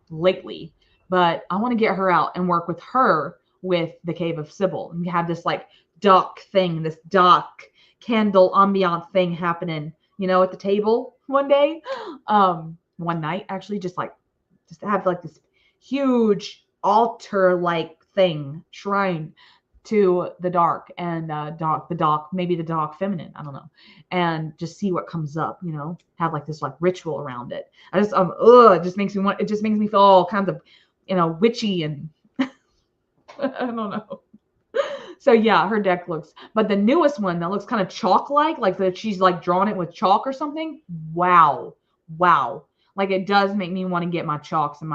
lately, but I want to get her out and work with her with the Cave of Sybil and have this like dark thing, this dark candle ambient thing happening, at the table one day, one night actually, just have like this huge altar like thing, shrine to the dark and maybe the dark feminine, I don't know, and just see what comes up, have like this like ritual around it. It just makes me feel all kinds of, witchy and I don't know. So yeah, her deck but the newest one that looks kind of chalk like that she's like drawn it with chalk or something. Wow. Like it does make me want to get my chalks and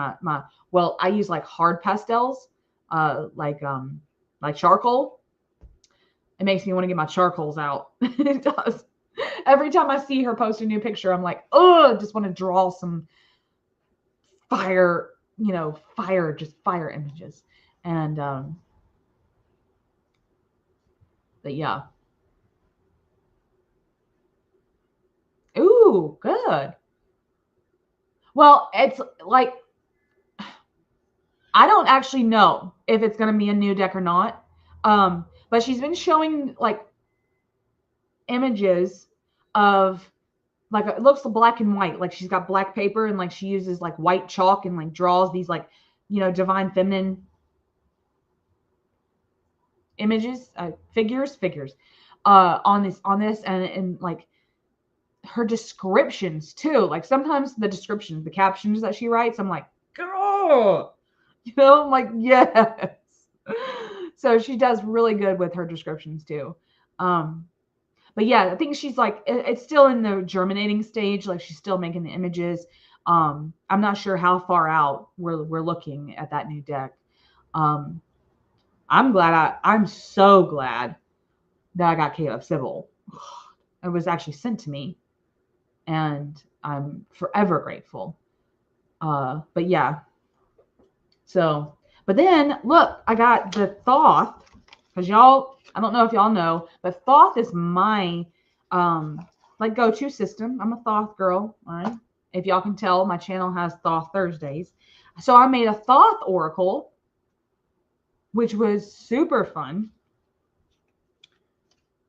well, I use like hard pastels, like charcoal. It makes me want to get my charcoals out. It does. Every time I see her post a new picture, I'm like, oh, I just want to draw some fire, fire images. And but yeah. Ooh, good. Well, it's like, I don't actually know if it's going to be a new deck or not. But she's been showing like images of like, it looks black and white. Like she's got black paper and like she uses like white chalk and like draws these like, divine feminine images, figures, on this and like her descriptions too. Like sometimes the captions that she writes, I'm like, girl, I'm like, yes. So she does really good with her descriptions too. But yeah, I think she's like, it's still in the germinating stage. Like she's still making the images. I'm not sure how far out we're looking at that new deck. I'm so glad that I got Cave of Sybil. It was actually sent to me, and I'm forever grateful. But yeah. So, but then look, I got the Thoth, because y'all, I don't know if y'all know, but Thoth is my like go-to system. I'm a Thoth girl. All right. If y'all can tell, my channel has Thoth Thursdays. So I made a Thoth Oracle, which was super fun.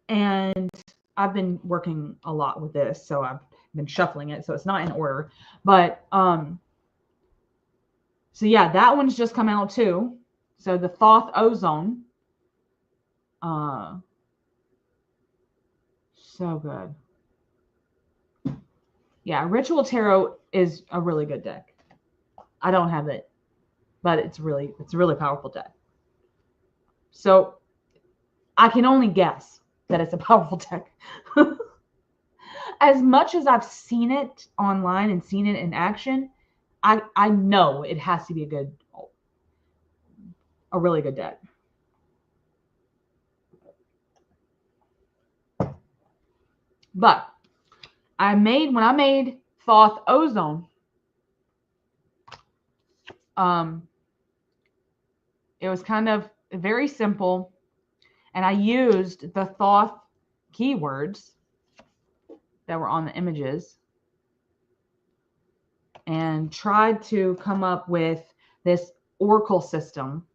And I've been working a lot with this, so I've been shuffling it, so it's not in order. But so yeah, that one's just come out too. So the Thoth Ozone. So good. Yeah, Ritual Tarot is a really good deck. I don't have it, but it's a really powerful deck. So I can only guess that it's a powerful deck. As much as I've seen it online and seen it in action, I know it has to be a really good deck. But when I made Thoth Ozone, it was kind of very simple, and I used the Thoth keywords that were on the images and tried to come up with this oracle system.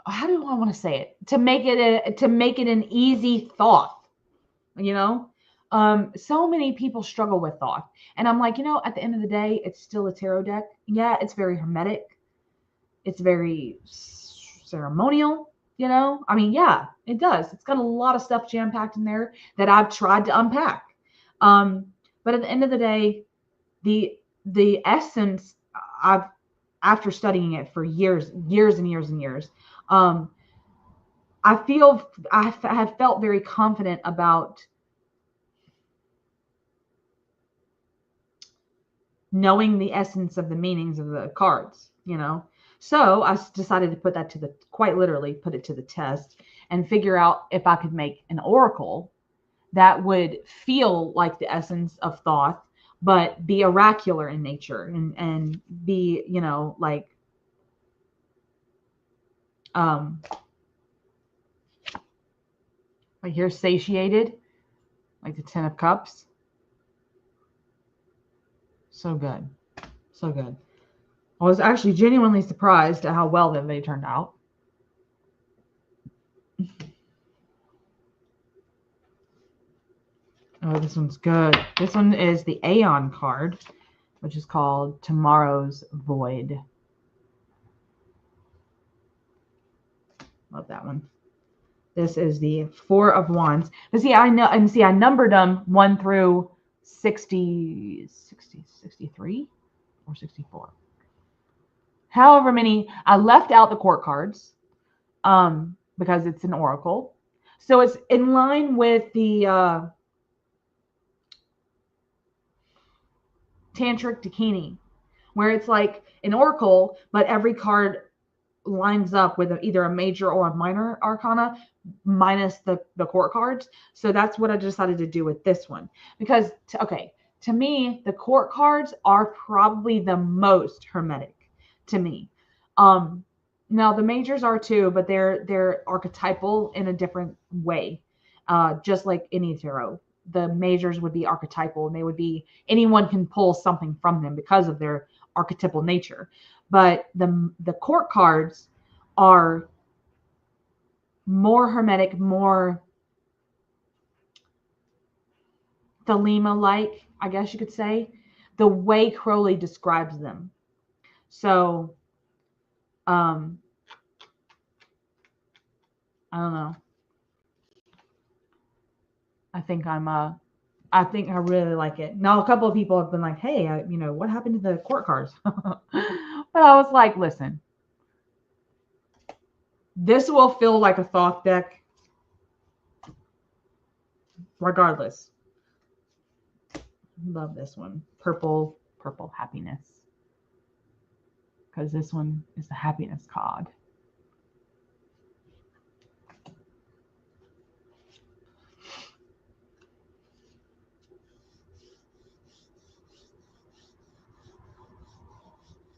How do I want to say it? To make it an easy Thoth, you know? So many people struggle with Thoth, and I'm like, at the end of the day, it's still a tarot deck. Yeah, it's very hermetic. It's very ceremonial, I mean, yeah, it does. It's got a lot of stuff jam-packed in there that I've tried to unpack. But at the end of the day, the essence, after studying it for years and years and years, I have felt very confident about knowing the essence of the meanings of the cards, So I decided to put that quite literally put it to the test and figure out if I could make an oracle that would feel like the essence of Thoth, but be oracular in nature and be, like you're satiated, like the Ten of Cups. So good. So good. I was actually genuinely surprised at how well that they turned out. Oh, this one's good. This one is the Aeon card, which is called Tomorrow's Void. Love that one. This is the Four of Wands. But see, I numbered them 1 through 63 or 64. However many, I left out the court cards because it's an oracle. So it's in line with the Tantric Dakini, where it's like an oracle, but every card lines up with either a major or a minor arcana minus the court cards. So that's what I decided to do with this one. Because, to me, the court cards are probably the most hermetic to me. Now the majors are too, but they're archetypal in a different way. Just like any tarot, the majors would be archetypal, and they would be, anyone can pull something from them because of their archetypal nature. But the court cards are more hermetic, more Thelema-like, I guess you could say, the way Crowley describes them. So, I don't know. I think I really like it. Now, a couple of people have been like, hey, what happened to the court cards? But I was like, listen, this will feel like a Thoth deck regardless. Love this one. Purple happiness. Because this one is the happiness card.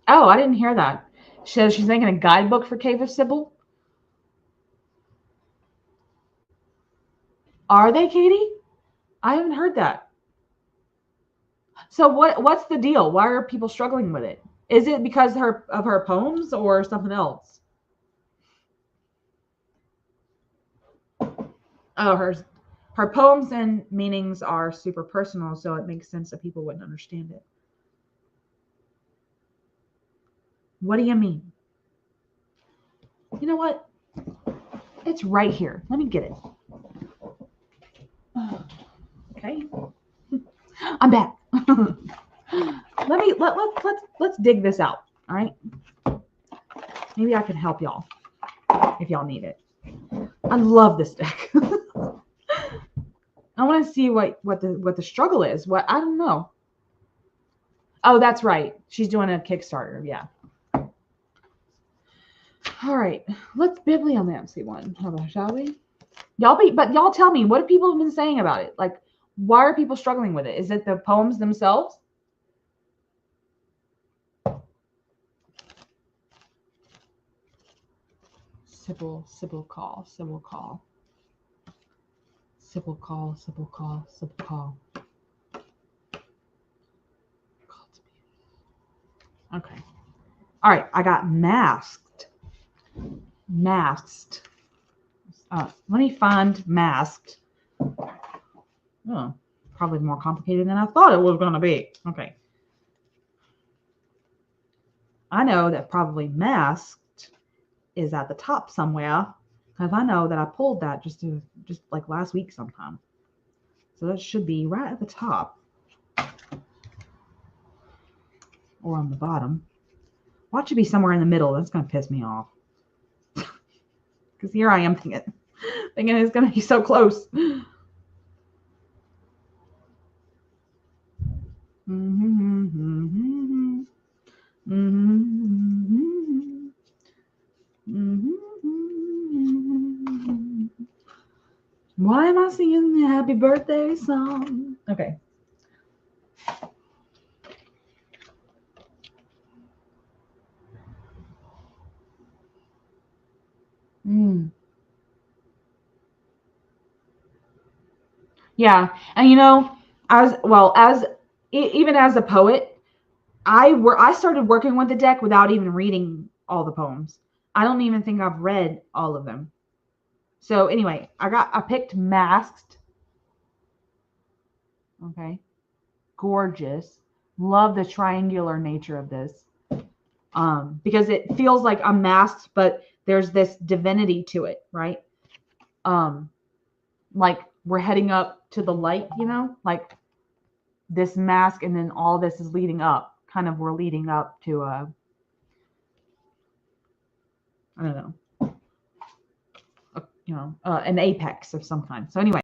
Oh, I didn't hear that. So she's making a guidebook for Cave of Sybil? Are they, Katie? I haven't heard that. So what's the deal? Why are people struggling with it? Is it because of her poems or something else? Oh, her poems and meanings are super personal, so it makes sense that people wouldn't understand it. What do you mean? You know what? It's right here. Let me get it. Okay. I'm back. Let's dig this out. All right. Maybe I can help y'all if y'all need it. I love this deck. I want to see what the struggle is. What, I don't know. Oh, that's right. She's doing a Kickstarter. Yeah. All right. Let's bibliomancy one. Shall we? Y'all tell me, what have people been saying about it? Like, why are people struggling with it? Is it the poems themselves? Sybil call. Okay. All right. I got masked. Let me find masked. Oh, probably more complicated than I thought it was going to be. Okay. I know that probably masked is at the top somewhere, because I know that I pulled that just like last week sometime. So that should be right at the top or on the bottom. Watch it be somewhere in the middle. That's going to piss me off. Because here I am thinking it's going to be so close. Why am I singing the happy birthday song? Okay. Yeah. And even as a poet, I started working with the deck without even reading all the poems. I don't even think I've read all of them. So anyway, I picked Masked. Okay. Gorgeous. Love the triangular nature of this. Because it feels like I'm masked, but there's this divinity to it, right? Like we're heading up to the light, like this mask, and then all this is leading up. Kind of, we're leading up to I don't know, an apex of some kind. So anyway,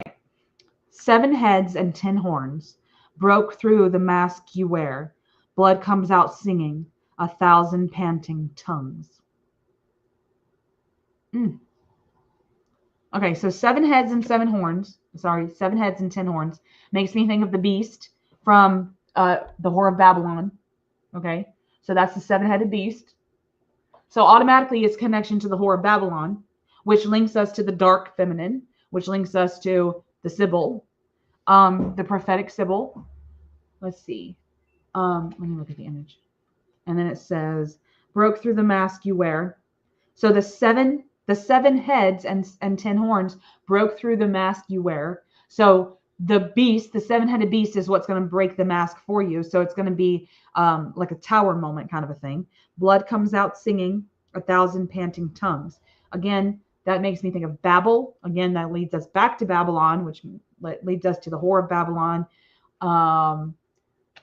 7 heads and 10 horns broke through the mask you wear. Blood comes out singing, 1,000 panting tongues. Okay, so 7 heads and 7 horns. Sorry, 7 heads and 10 horns makes me think of the beast from the Whore of Babylon. Okay, so that's the 7-headed beast. So automatically it's connection to the Whore of Babylon, which links us to the dark feminine, which links us to the Sybil, the prophetic Sybil. Let's see. Let me look at the image. And then it says, broke through the mask you wear. So the seven heads and 10 horns broke through the mask you wear. So the beast, the 7-headed beast, is what's going to break the mask for you. So it's going to be like a tower moment kind of a thing. Blood comes out singing, 1,000 panting tongues. Again, that makes me think of Babel. Again, that leads us back to Babylon, which leads us to the Whore of Babylon.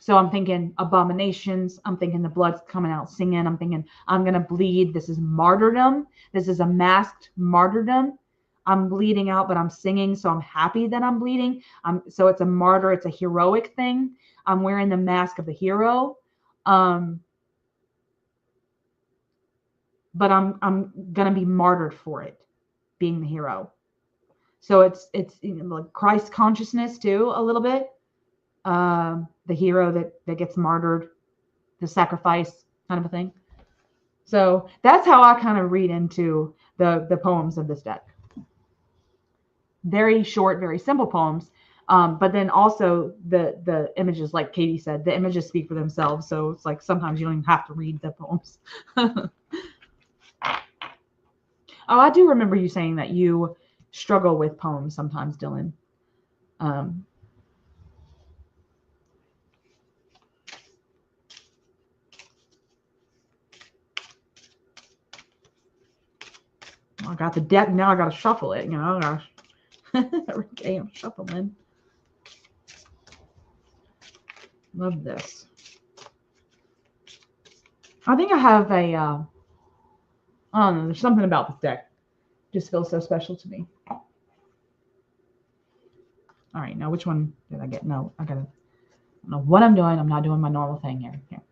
So I'm thinking abominations. I'm thinking the blood's coming out singing. I'm thinking I'm going to bleed. This is martyrdom. This is a masked martyrdom. I'm bleeding out, but I'm singing. So I'm happy that I'm bleeding. So it's a martyr. It's a heroic thing. I'm wearing the mask of the hero. But I'm going to be martyred for it, being the hero. So it's like Christ consciousness too, a little bit. The hero that gets martyred, the sacrifice kind of a thing. So that's how I kind of read into the poems of this deck. Very short, very simple poems. But then also the images, like Katie said, the images speak for themselves. So it's like sometimes you don't even have to read the poems. Oh, I do remember you saying that you struggle with poems sometimes, Dylan. I got the deck. Now I got to shuffle it. You know, gosh. Okay, I'm shuffling. Love this. I think I have a, I don't know, there's something about this deck. Just feels so special to me. All right, now which one did I get? No, I don't know what I'm doing. I'm not doing my normal thing here. Okay.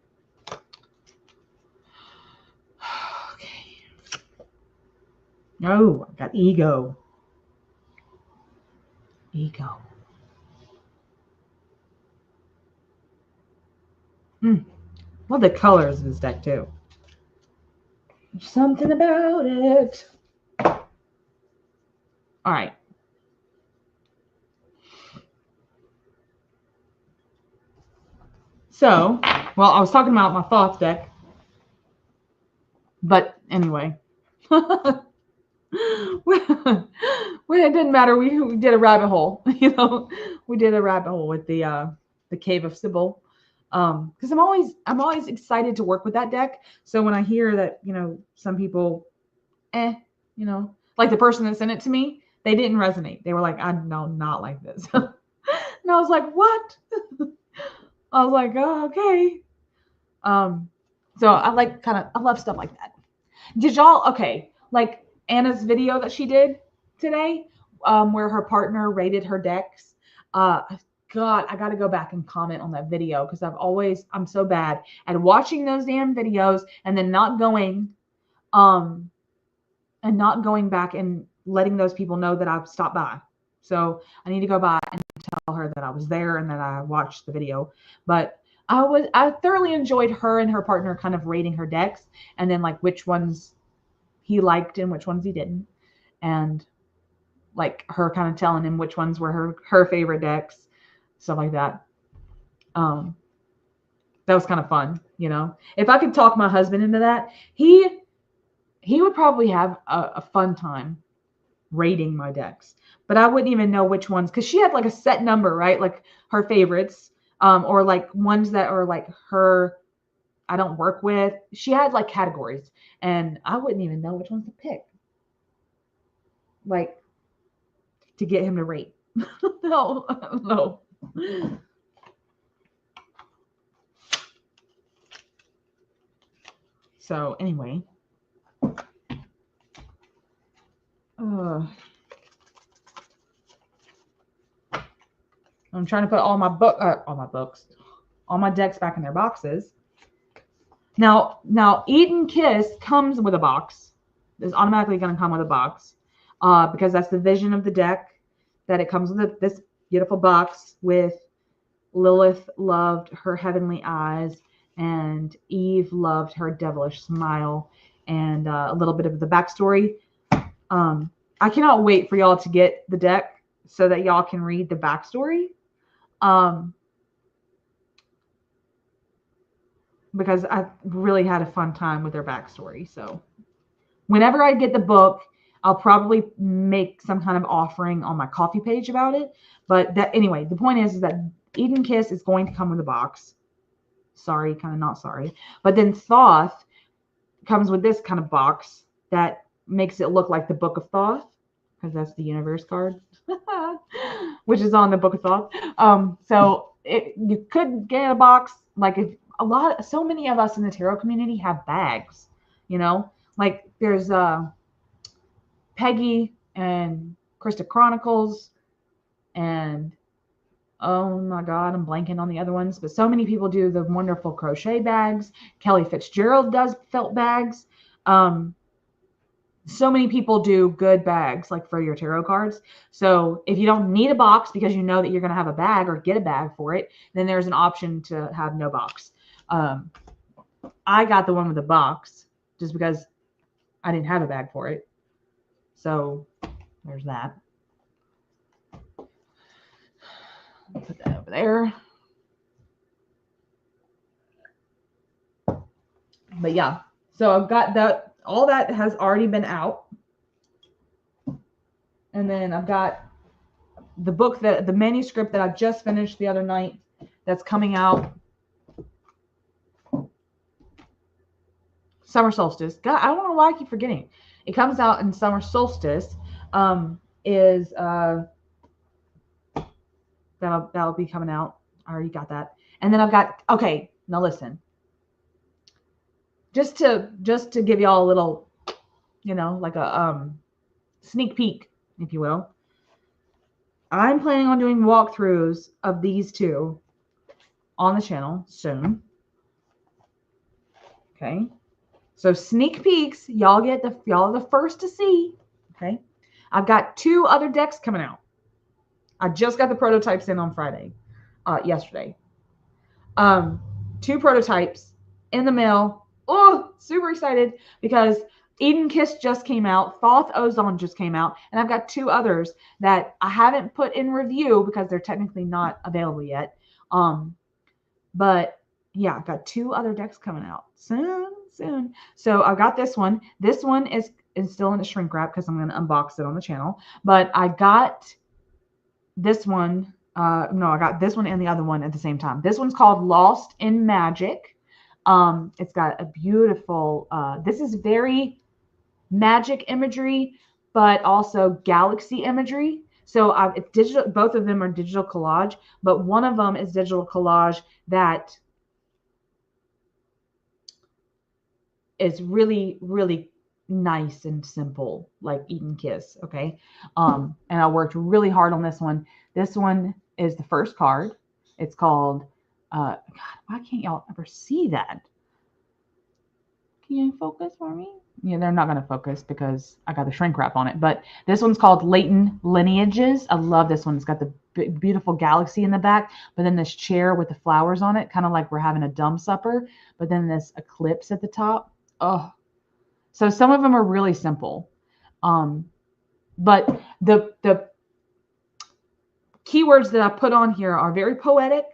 Oh, I got Ego. Ego. Love the colors of this deck too. There's something about it. All right. So, well, I was talking about my thoughts deck, but anyway, well, it didn't matter. We did a rabbit hole, you know. We did a rabbit hole with the Cave of Sybil, because I'm always excited to work with that deck. So when I hear that, you know, some people, you know, like the person that sent it to me, they didn't resonate. They were like, I know, not like this, and I was like, what? I was like, oh, okay. So I love stuff like that. Did y'all, okay, like Anna's video that she did today, where her partner rated her decks. God, I got to go back and comment on that video because I'm so bad at watching those damn videos and then not going back and letting those people know that I've stopped by. So I need to go by and tell her that I was there and that I watched the video. But I thoroughly enjoyed her and her partner kind of rating her decks and then like which ones he liked and which ones he didn't. And like her kind of telling him which ones were her favorite decks, stuff like that. That was kind of fun, you know. If I could talk my husband into that, he would probably have a fun time rating my decks. But I wouldn't even know which ones, because she had like a set number, right? Like her favorites, or like ones that are like her I don't work with. She had like categories, and I wouldn't even know which ones to pick. Like to get him to rate. No. So anyway, I'm trying to put all my decks back in their boxes. Now, Eat and Kiss comes with a box. It's automatically going to come with a box, because that's the vision of the deck, that it comes with this beautiful box with Lilith loved her heavenly eyes and Eve loved her devilish smile, and a little bit of the backstory. I cannot wait for y'all to get the deck so that y'all can read the backstory. Because I really had a fun time with their backstory. So whenever I get the book, I'll probably make some kind of offering on my coffee page about it. But that anyway, the point is that Eat and Kiss is going to come with a box. Sorry, kind of not sorry. But then Thoth comes with this kind of box that makes it look like the Book of Thoth, because that's the universe card, which is on the Book of Thoth. So you could get a box, like if so many of us in the tarot community have bags, you know, like there's Peggy and Krista Chronicles, and oh my God, I'm blanking on the other ones, but so many people do the wonderful crochet bags. Kelly Fitzgerald does felt bags. So many people do good bags, like for your tarot cards. So if you don't need a box because you know that you're going to have a bag or get a bag for it, then there's an option to have no box. I got the one with a box just because I didn't have a bag for it. So there's that. Put that over there. But yeah, so I've got that. All that has already been out. And then I've got the book, the manuscript that I just finished the other night, that's coming out. Summer Solstice. God, I don't know why I keep forgetting. It comes out in summer solstice. Is that'll be coming out. I already got that. And then I've got, okay, now listen. Just to give y'all a little, like a sneak peek, if you will. I'm planning on doing walkthroughs of these two on the channel soon. Okay. So sneak peeks, y'all are the first to see. Okay. I've got 2 other decks coming out. I just got the prototypes in on Friday, yesterday. 2 prototypes in the mail. Oh, super excited because Eden Kiss just came out. Thoth Ozon just came out. And I've got 2 others that I haven't put in review because they're technically not available yet. But yeah, I've got 2 other decks coming out soon. So I've got this one. This one is still in the shrink wrap because I'm going to unbox it on the channel. But I got this one. No, I got this one and the other one at the same time. This one's called Lost in Magic. It's got a beautiful, this is very magic imagery, but also galaxy imagery. So it's digital. Both of them are digital collage, but one of them is digital collage that is really, really nice and simple, like Eden Kiss. Okay. And I worked really hard on this one. This one is the first card. It's called, God, why can't y'all ever see that? Can you focus for me? Yeah, they're not going to focus because I got the shrink wrap on it. But this one's called Latent Lineages. I love this one. It's got the beautiful galaxy in the back, but then this chair with the flowers on it, kind of like we're having a dumb supper, but then this eclipse at the top. Oh, so some of them are really simple. But the keywords that I put on here are very poetic.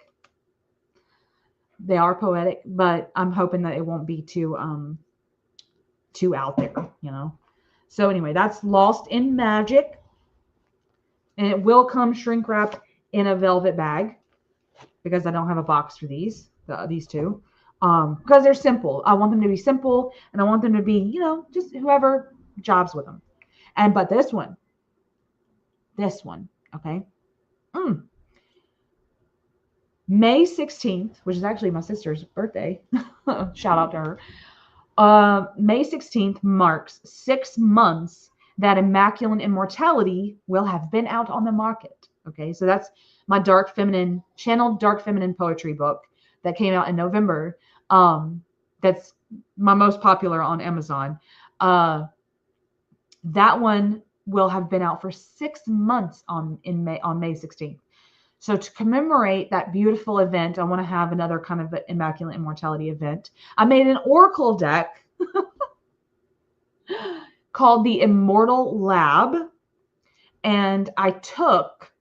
They are poetic, but I'm hoping that it won't be too out there, So anyway, that's Lost in Magic. And it will come shrink wrapped in a velvet bag because I don't have a box for these 2. Because they're simple. I want them to be simple and I want them to be, just whoever jobs with them. But this one, okay. May 16th, which is actually my sister's birthday. Shout out to her. May 16th marks 6 months that Immaculate Immortality will have been out on the market. Okay, so that's my channeled dark feminine poetry book that came out in November. That's my most popular on Amazon. That one will have been out for 6 months on May 16th. So to commemorate that beautiful event, I want to have another kind of Immaculate Immortality event. I made an oracle deck called the Immortal Lab, and I took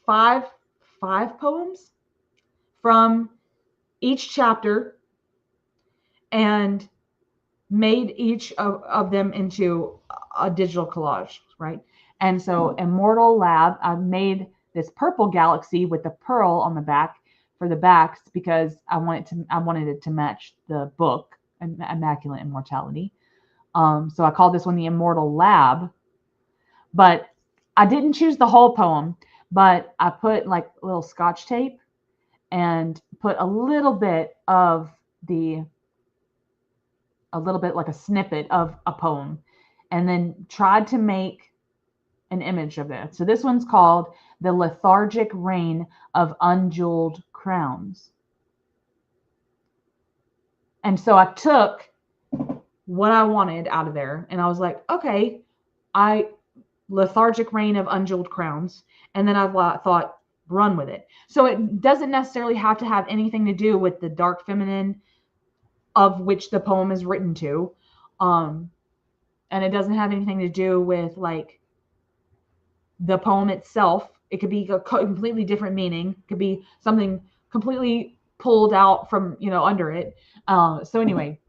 5 poems from each chapter and made each of them into a digital collage, right? And so Immortal Lab, I made this purple galaxy with the pearl on the back for the backs because I wanted it to match the book, Immaculate Immortality. So I called this one the Immortal Lab. But I didn't choose the whole poem, but I put like a little scotch tape and put a little bit like a snippet of a poem, and then tried to make an image of it. So this one's called The Lethargic Reign of Unjeweled Crowns. And so I took what I wanted out of there and I was like, okay, Lethargic Reign of Unjeweled Crowns. And then I thought, run with it. So it doesn't necessarily have to have anything to do with the dark feminine of which the poem is written to. And it doesn't have anything to do with like the poem itself. It could be a completely different meaning. It could be something completely pulled out from, under it. So anyway,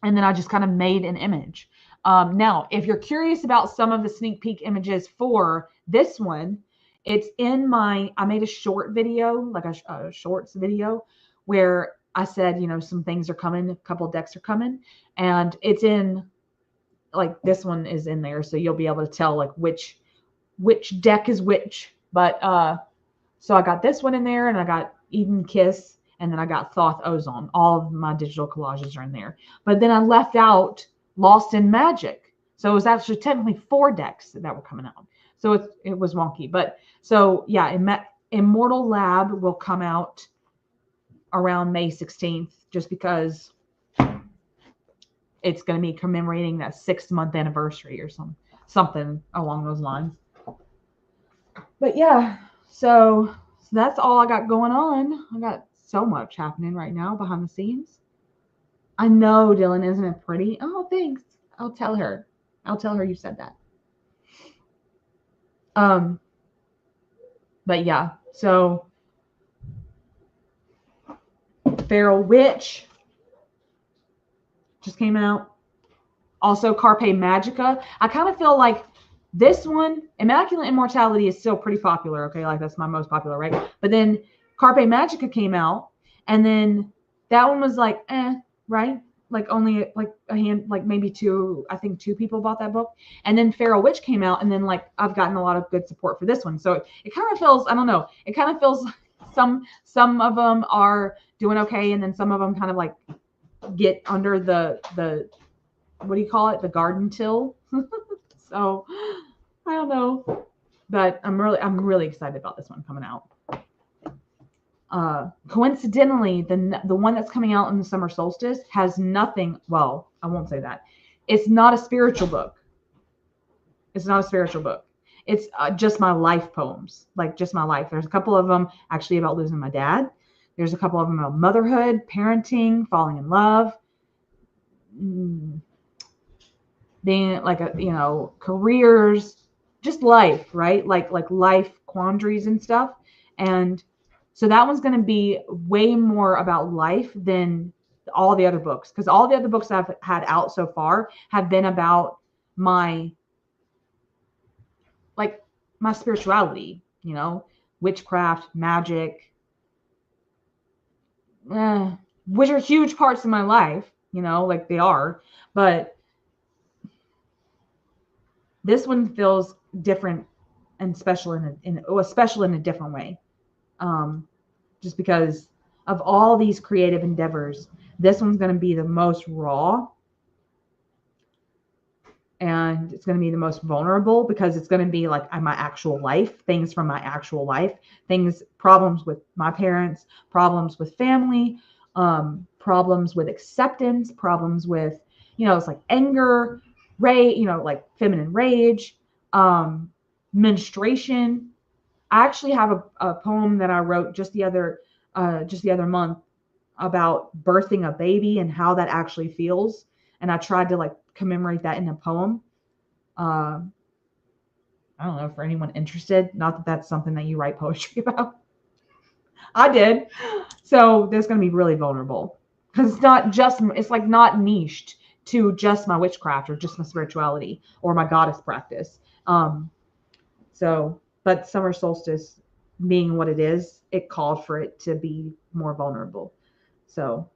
and then I just kind of made an image. Now, if you're curious about some of the sneak peek images for this one, it's in I made a short video, like a shorts video, where I said, you know, some things are coming, a couple decks are coming, and it's in, like, this one is in there, so you'll be able to tell like which deck is which. But so I got this one in there, and I got Eden Kiss, and then I got Thoth Ozone. All of my digital collages are in there. But then I left out Lost in Magic. So it was actually technically 4 decks that were coming out. So it was wonky. But so yeah, Immortal Lab will come out around May 16th, just because it's going to be commemorating that 6-month anniversary or something along those lines. But yeah, so that's all I got going on. I got so much happening right now behind the scenes. I know, Dylan, isn't it pretty? Oh, thanks. I'll tell her you said that. But yeah, so Feral Witch just came out. Also, Carpe Magica. I kind of feel like this one, Immaculate Immortality, is still pretty popular. Okay, like that's my most popular, right? But then Carpe Magica came out, and then that one was like, right? Like only like a hand, like maybe 2. I think 2 people bought that book. And then Feral Witch came out, and then like I've gotten a lot of good support for this one. So it kind of feels, I don't know, it kind of feels like some of them are doing okay, and then some of them kind of like get under the what do you call it? The garden till. So I don't know, but I'm really excited about this one coming out. Coincidentally, the one that's coming out in the summer solstice has nothing. Well, I won't say that. It's not a spiritual book. It's not a spiritual book. It's just my life poems, like just my life. There's a couple of them actually about losing my dad. There's a couple of them about motherhood, parenting, falling in love, being like a, you know, careers, just life, right? Like life quandaries and stuff. And so that one's going to be way more about life than all the other books, because all the other books I've had out so far have been about my spirituality, you know, witchcraft, magic, which are huge parts of my life, you know, like they are. But this one feels different and special in a different way. Just because of all these creative endeavors, this one's going to be the most raw, and it's going to be the most vulnerable, because it's going to be like my actual life, things from my actual life, problems with my parents, problems with family, problems with acceptance, problems with, you know, it's like anger, rage, you know, like feminine rage, menstruation. I actually have a poem that I wrote just the other month about birthing a baby and how that actually feels. And I tried to like commemorate that in a poem. I don't know, for anyone interested, not that that's something that you write poetry about. I did. So there's going to be really vulnerable, because it's like not niched to just my witchcraft or just my spirituality or my goddess practice. But summer solstice being what it is, it called for it to be more vulnerable. So,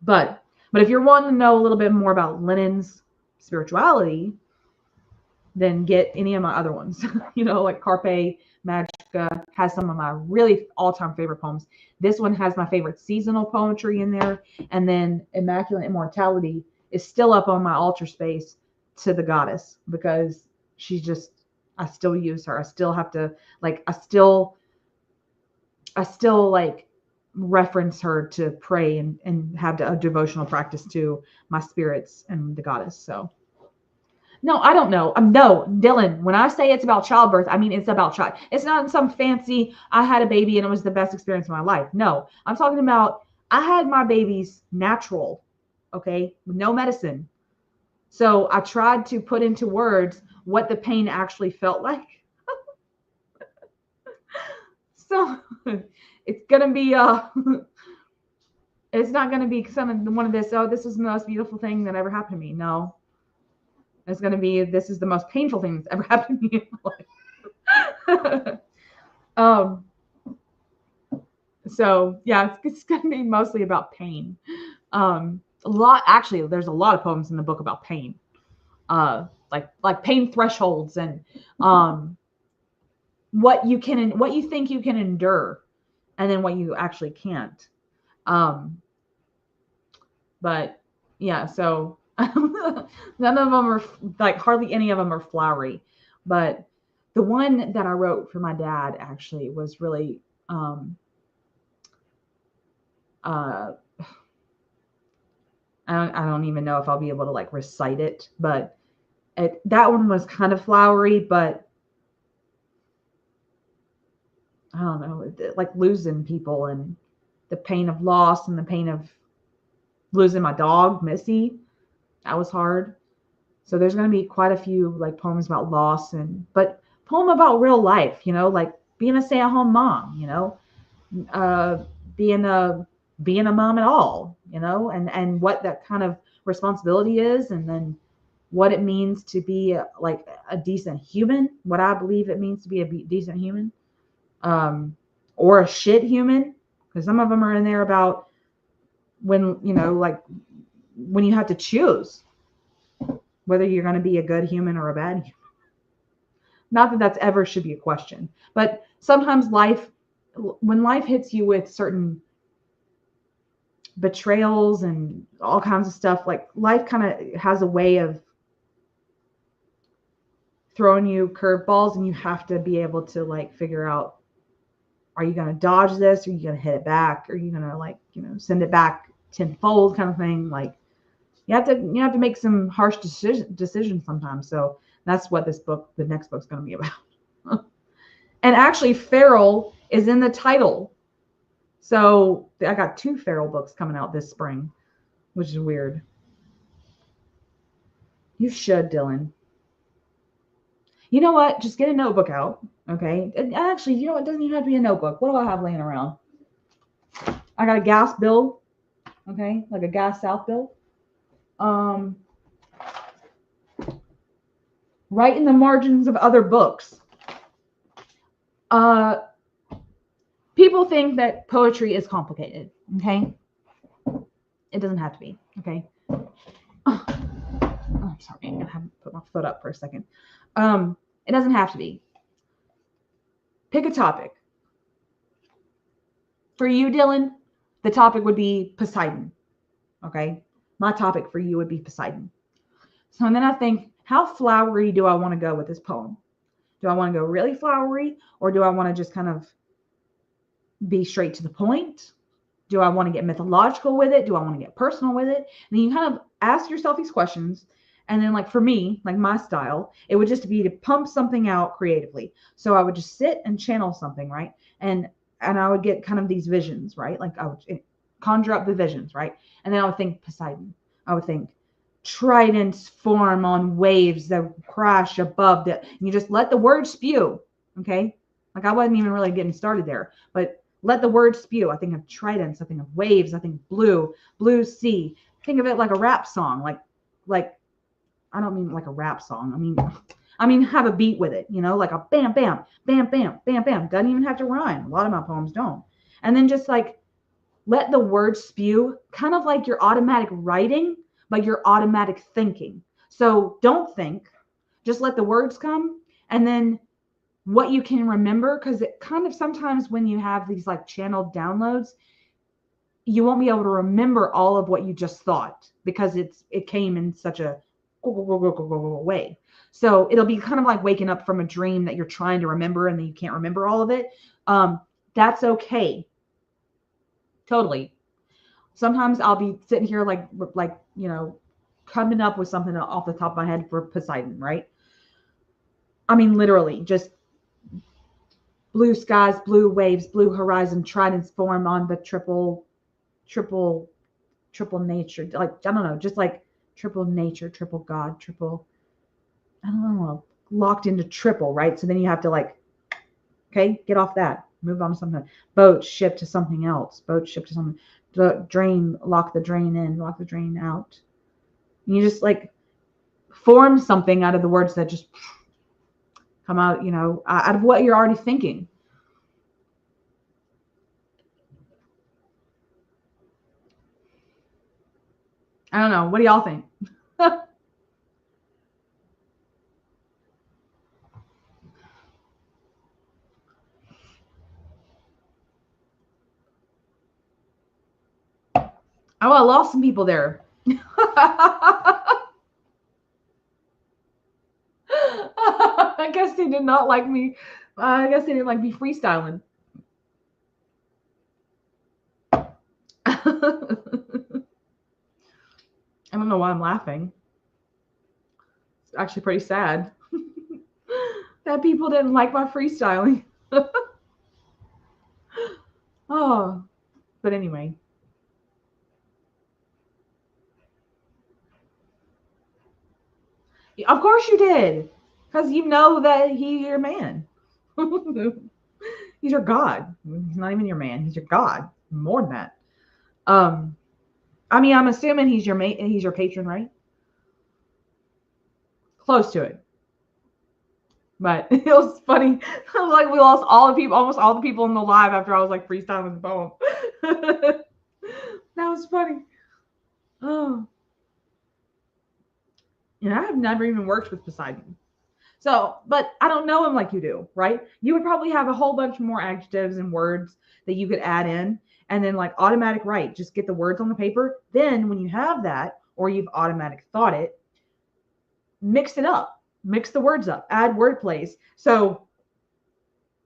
but if you're wanting to know a little bit more about Lennon's spirituality, then get any of my other ones. You know, like Carpe Magica has some of my really all-time favorite poems. This one has my favorite seasonal poetry in there. And then Immaculate Immortality is still up on my altar space to the goddess, because she's just, I still use her. I still have to, like, I still like reference her to pray and have a devotional practice to my spirits and the goddess. So no, I don't know. No, Dylan, when I say it's about childbirth, I mean, it's about child. It's not some fancy, I had a baby and it was the best experience of my life. No, I'm talking about, I had my babies natural, okay, with no medicine. So I tried to put into words what the pain actually felt like. So it's going to be, it's not going to be one of this, oh, this is the most beautiful thing that ever happened to me. No. It's going to be, this is the most painful thing that's ever happened to me in my life. So yeah, it's going to be mostly about pain. Actually, there's a lot of poems in the book about pain. Like pain thresholds and um, what you think you can endure, and then what you actually can't. Um, but yeah, so none of them are like hardly any of them are flowery, but the one that I wrote for my dad actually was really uh I don't even know if I'll be able to like recite it, but that one was kind of flowery, but I don't know, like losing people and the pain of loss and the pain of losing my dog, Missy. That was hard. So there's going to be quite a few like poems about loss but poem about real life, like being a stay-at-home mom, uh, being a being a mom at all, and what that kind of responsibility is, and then what it means to be like a decent human, what I believe it means to be a decent human, or a shit human, because some of them are in there about when, like when you have to choose whether you're going to be a good human or a bad human. Not that that's ever should be a question, but sometimes when life hits you with certain betrayals and all kinds of stuff, like life kind of has a way of throwing you curveballs, and you have to be able to like figure out, are you going to dodge this? Are you going to hit it back? Are you going to like, send it back tenfold kind of thing? Like you have to make some harsh decisions sometimes. So that's what the next book's going to be about. And actually Feral is in the title. So I got 2 Feral books coming out this spring, which is weird. You should, Dylan. You know what? Just get a notebook out, okay? And actually, it doesn't even have to be a notebook. What do I have laying around? I got a gas bill, okay? Like a gas south bill. Right in the margins of other books. People think that poetry is complicated, okay? It doesn't have to be, okay? Oh, I'm sorry. I'm gonna have to put my foot up for a second. It doesn't have to be. Pick a topic. For you, Dylan, the topic would be Poseidon. Okay? My topic for you would be Poseidon. So and then I think, how flowery do I want to go with this poem? Do I want to go really flowery, or do I want to just kind of be straight to the point? Do I want to get mythological with it? Do I want to get personal with it? And then you kind of ask yourself these questions. And then, like for me, like my style, it would just be to pump something out creatively. So I would just sit and channel something, right? And I would get kind of these visions, right? Like I would conjure up the visions, right? And then I would think Poseidon. I would think tridents form on waves that crash above the. And you just let the word spew, okay? Like I wasn't even really getting started there, but let the word spew. I think of tridents. I think of waves. I think of blue sea. Think of it like a rap song, like. I don't mean like a rap song. I mean have a beat with it, like a bam, bam, bam, bam, bam, bam. Doesn't even have to rhyme. A lot of my poems don't. And then just like let the words spew, kind of like your automatic writing, but your automatic thinking. So don't think, just let the words come, and then what you can remember, because it kind of sometimes when you have these like channeled downloads, you won't be able to remember all of what you just thought because it came in such a way. So it'll be kind of like waking up from a dream that you're trying to remember and then you can't remember all of it. That's okay. Totally. Sometimes I'll be sitting here like coming up with something off the top of my head for Poseidon, right? I mean, literally just blue skies, blue waves, blue horizon, tridents form on the triple nature. Like, I don't know, just like triple nature, triple God, triple, I don't know, locked into triple, right? So then you have to like, okay, get off that, move on to something. Boat, ship to something else. Boat, ship to something. The drain, lock the drain in, lock the drain out. And you just like form something out of the words that just come out, out of what you're already thinking. I don't know. What do y'all think? Oh, I lost some people there. I guess they did not like me. I guess they didn't like me freestyling. I don't know why I'm laughing. It's actually pretty sad that people didn't like my freestyling. Oh, but anyway. Of course you did. Because you know that he's your man. He's your God. He's not even your man. He's your God. More than that. Um, I mean, I'm assuming he's your mate. He's your patron, right? Close to it. But it was funny. Like we lost all the people, almost all the people in the live after I was like freestyling the poem. That was funny. Oh, and I have never even worked with Poseidon. So, but I don't know him like you do, right? You would probably have a whole bunch more adjectives and words that you could add in and then like automatic write, just get the words on the paper. Then when you have that or you've automatic thought it, mix it up, mix the words up, add word plays. So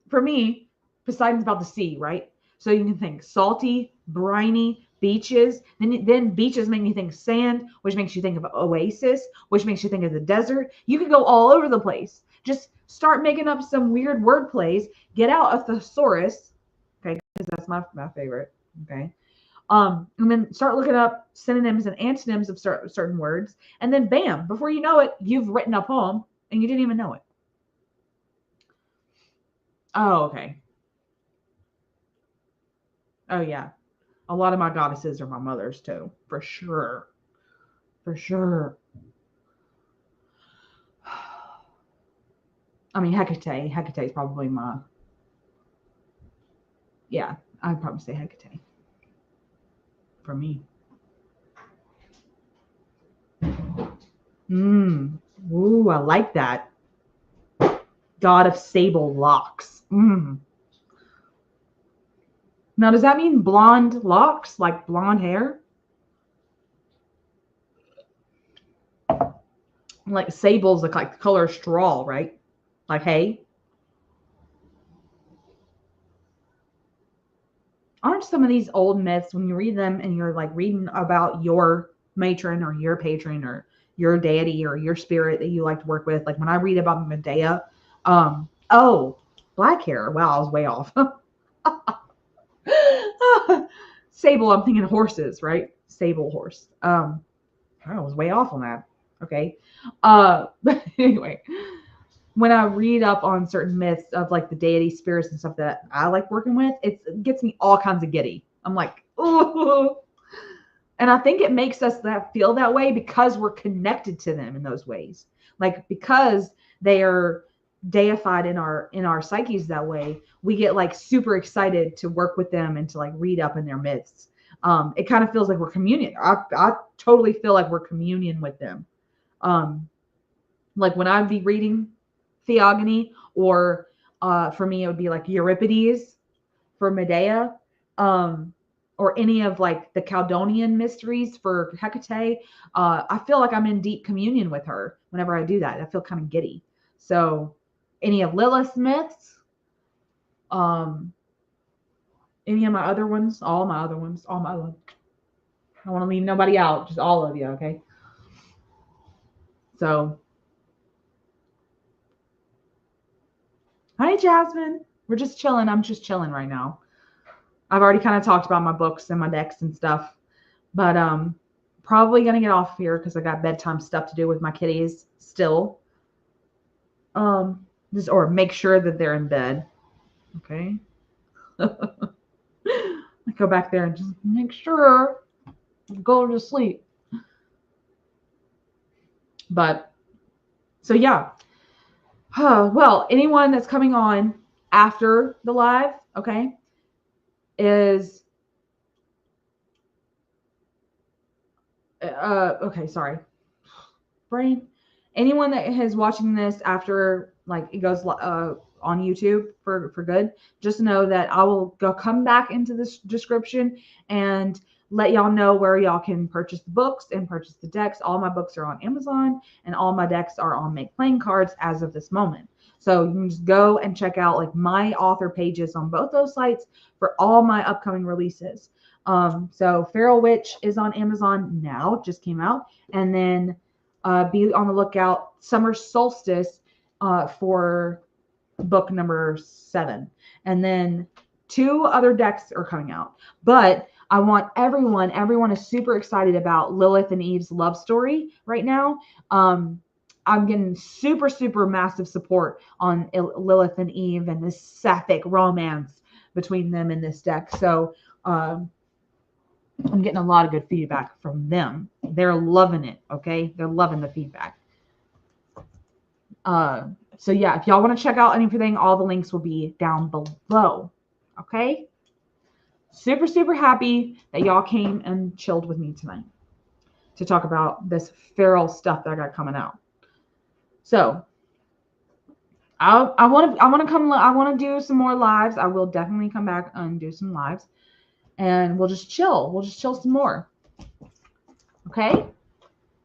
for me, Poseidon's about the sea, right? So you can think salty, briny, beaches. Then beaches make me think sand, which makes you think of oasis, which makes you think of the desert. You could go all over the place. Just start making up some weird word plays. Get out a thesaurus, okay? Because that's my favorite. Okay. And then start looking up synonyms and antonyms of certain words, and then bam, before you know it, you've written a poem and you didn't even know it. Oh, okay. Oh yeah. A lot of my goddesses are my mothers too, for sure. For sure. I mean, Hecate. Hecate is probably my, yeah, I'd probably say Hecate for me. Ooh, I like that. God of sable locks. Now, does that mean blonde locks, like blonde hair? Like sable's like the color straw, right? Like hay. Aren't some of these old myths, when you read them and you're like reading about your matron or your patron or your deity or your spirit that you like to work with, like when I read about Medea, oh, black hair. Wow, I was way off. Sable, I'm thinking horses, right? Sable horse. I was way off on that. Okay. But anyway, when I read up on certain myths of like the deity spirits and stuff that I like working with, it gets me all kinds of giddy. I'm like, ooh. And I think it makes us that feel that way because we're connected to them in those ways. Like because they are deified in our psyches that way, we get like super excited to work with them and to like read up in their myths. It kind of feels like we're communion. I totally feel like we're communion with them. Um, like when I'd be reading Theogony, or for me, it would be like Euripides for Medea, um, or any of like the Chaldean mysteries for Hecate. I feel like I'm in deep communion with her whenever I do that. I feel kind of giddy. So, any of Lilith's myths, um, any of my other ones, all my other ones, all my other ones. I don't want to leave nobody out, just all of you, okay? So, hi, Jasmine. We're just chilling. I'm just chilling right now. I've already kind of talked about my books and my decks and stuff, but probably gonna get off here because I got bedtime stuff to do with my kitties still. Just or make sure that they're in bed. Okay. I go back there and just make sure go to sleep. But so yeah. Well, anyone that's coming on after the live, okay, is Okay, sorry. Brain. Anyone that is watching this after like it goes on YouTube for good, just know that I will come back into this description and let y'all know where y'all can purchase the books and purchase the decks. All my books are on Amazon and all my decks are on Make Playing Cards as of this moment. So you can just go and check out like my author pages on both those sites for all my upcoming releases. So Feral Witch is on Amazon now, just came out, and then be on the lookout Summer Solstice for book number 7, and then 2 other decks are coming out. But I want everyone is super excited about Lilith and Eve's love story right now. I'm getting super massive support on Lilith and Eve and this sapphic romance between them in this deck. So I'm getting a lot of good feedback from them. They're loving it. Okay. They're loving the feedback. So yeah, if y'all want to check out anything, all the links will be down below. Okay. Super happy that y'all came and chilled with me tonight to talk about this feral stuff that I got coming out. So I want to do some more lives. I will definitely come back and do some lives, and we'll just chill. We'll just chill some more. Okay.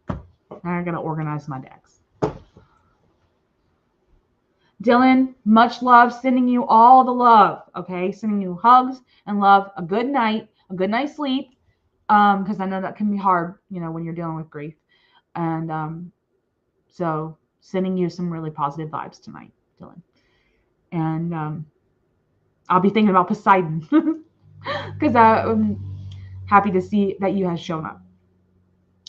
Now I'm gonna organize my decks. Dylan, much love. Sending you all the love. Okay, sending you hugs and love. A good night's sleep. Because I know that can be hard, when you're dealing with grief. And so sending you some really positive vibes tonight, Dylan. And I'll be thinking about Poseidon because I'm happy to see that you have shown up.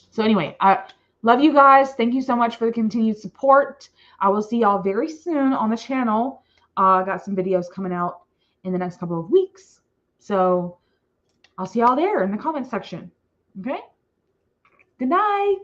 So anyway, I love you guys. Thank you so much for the continued support. I will see y'all very soon on the channel. I got some videos coming out in the next couple of weeks. So I'll see y'all there in the comment section. Okay? Good night.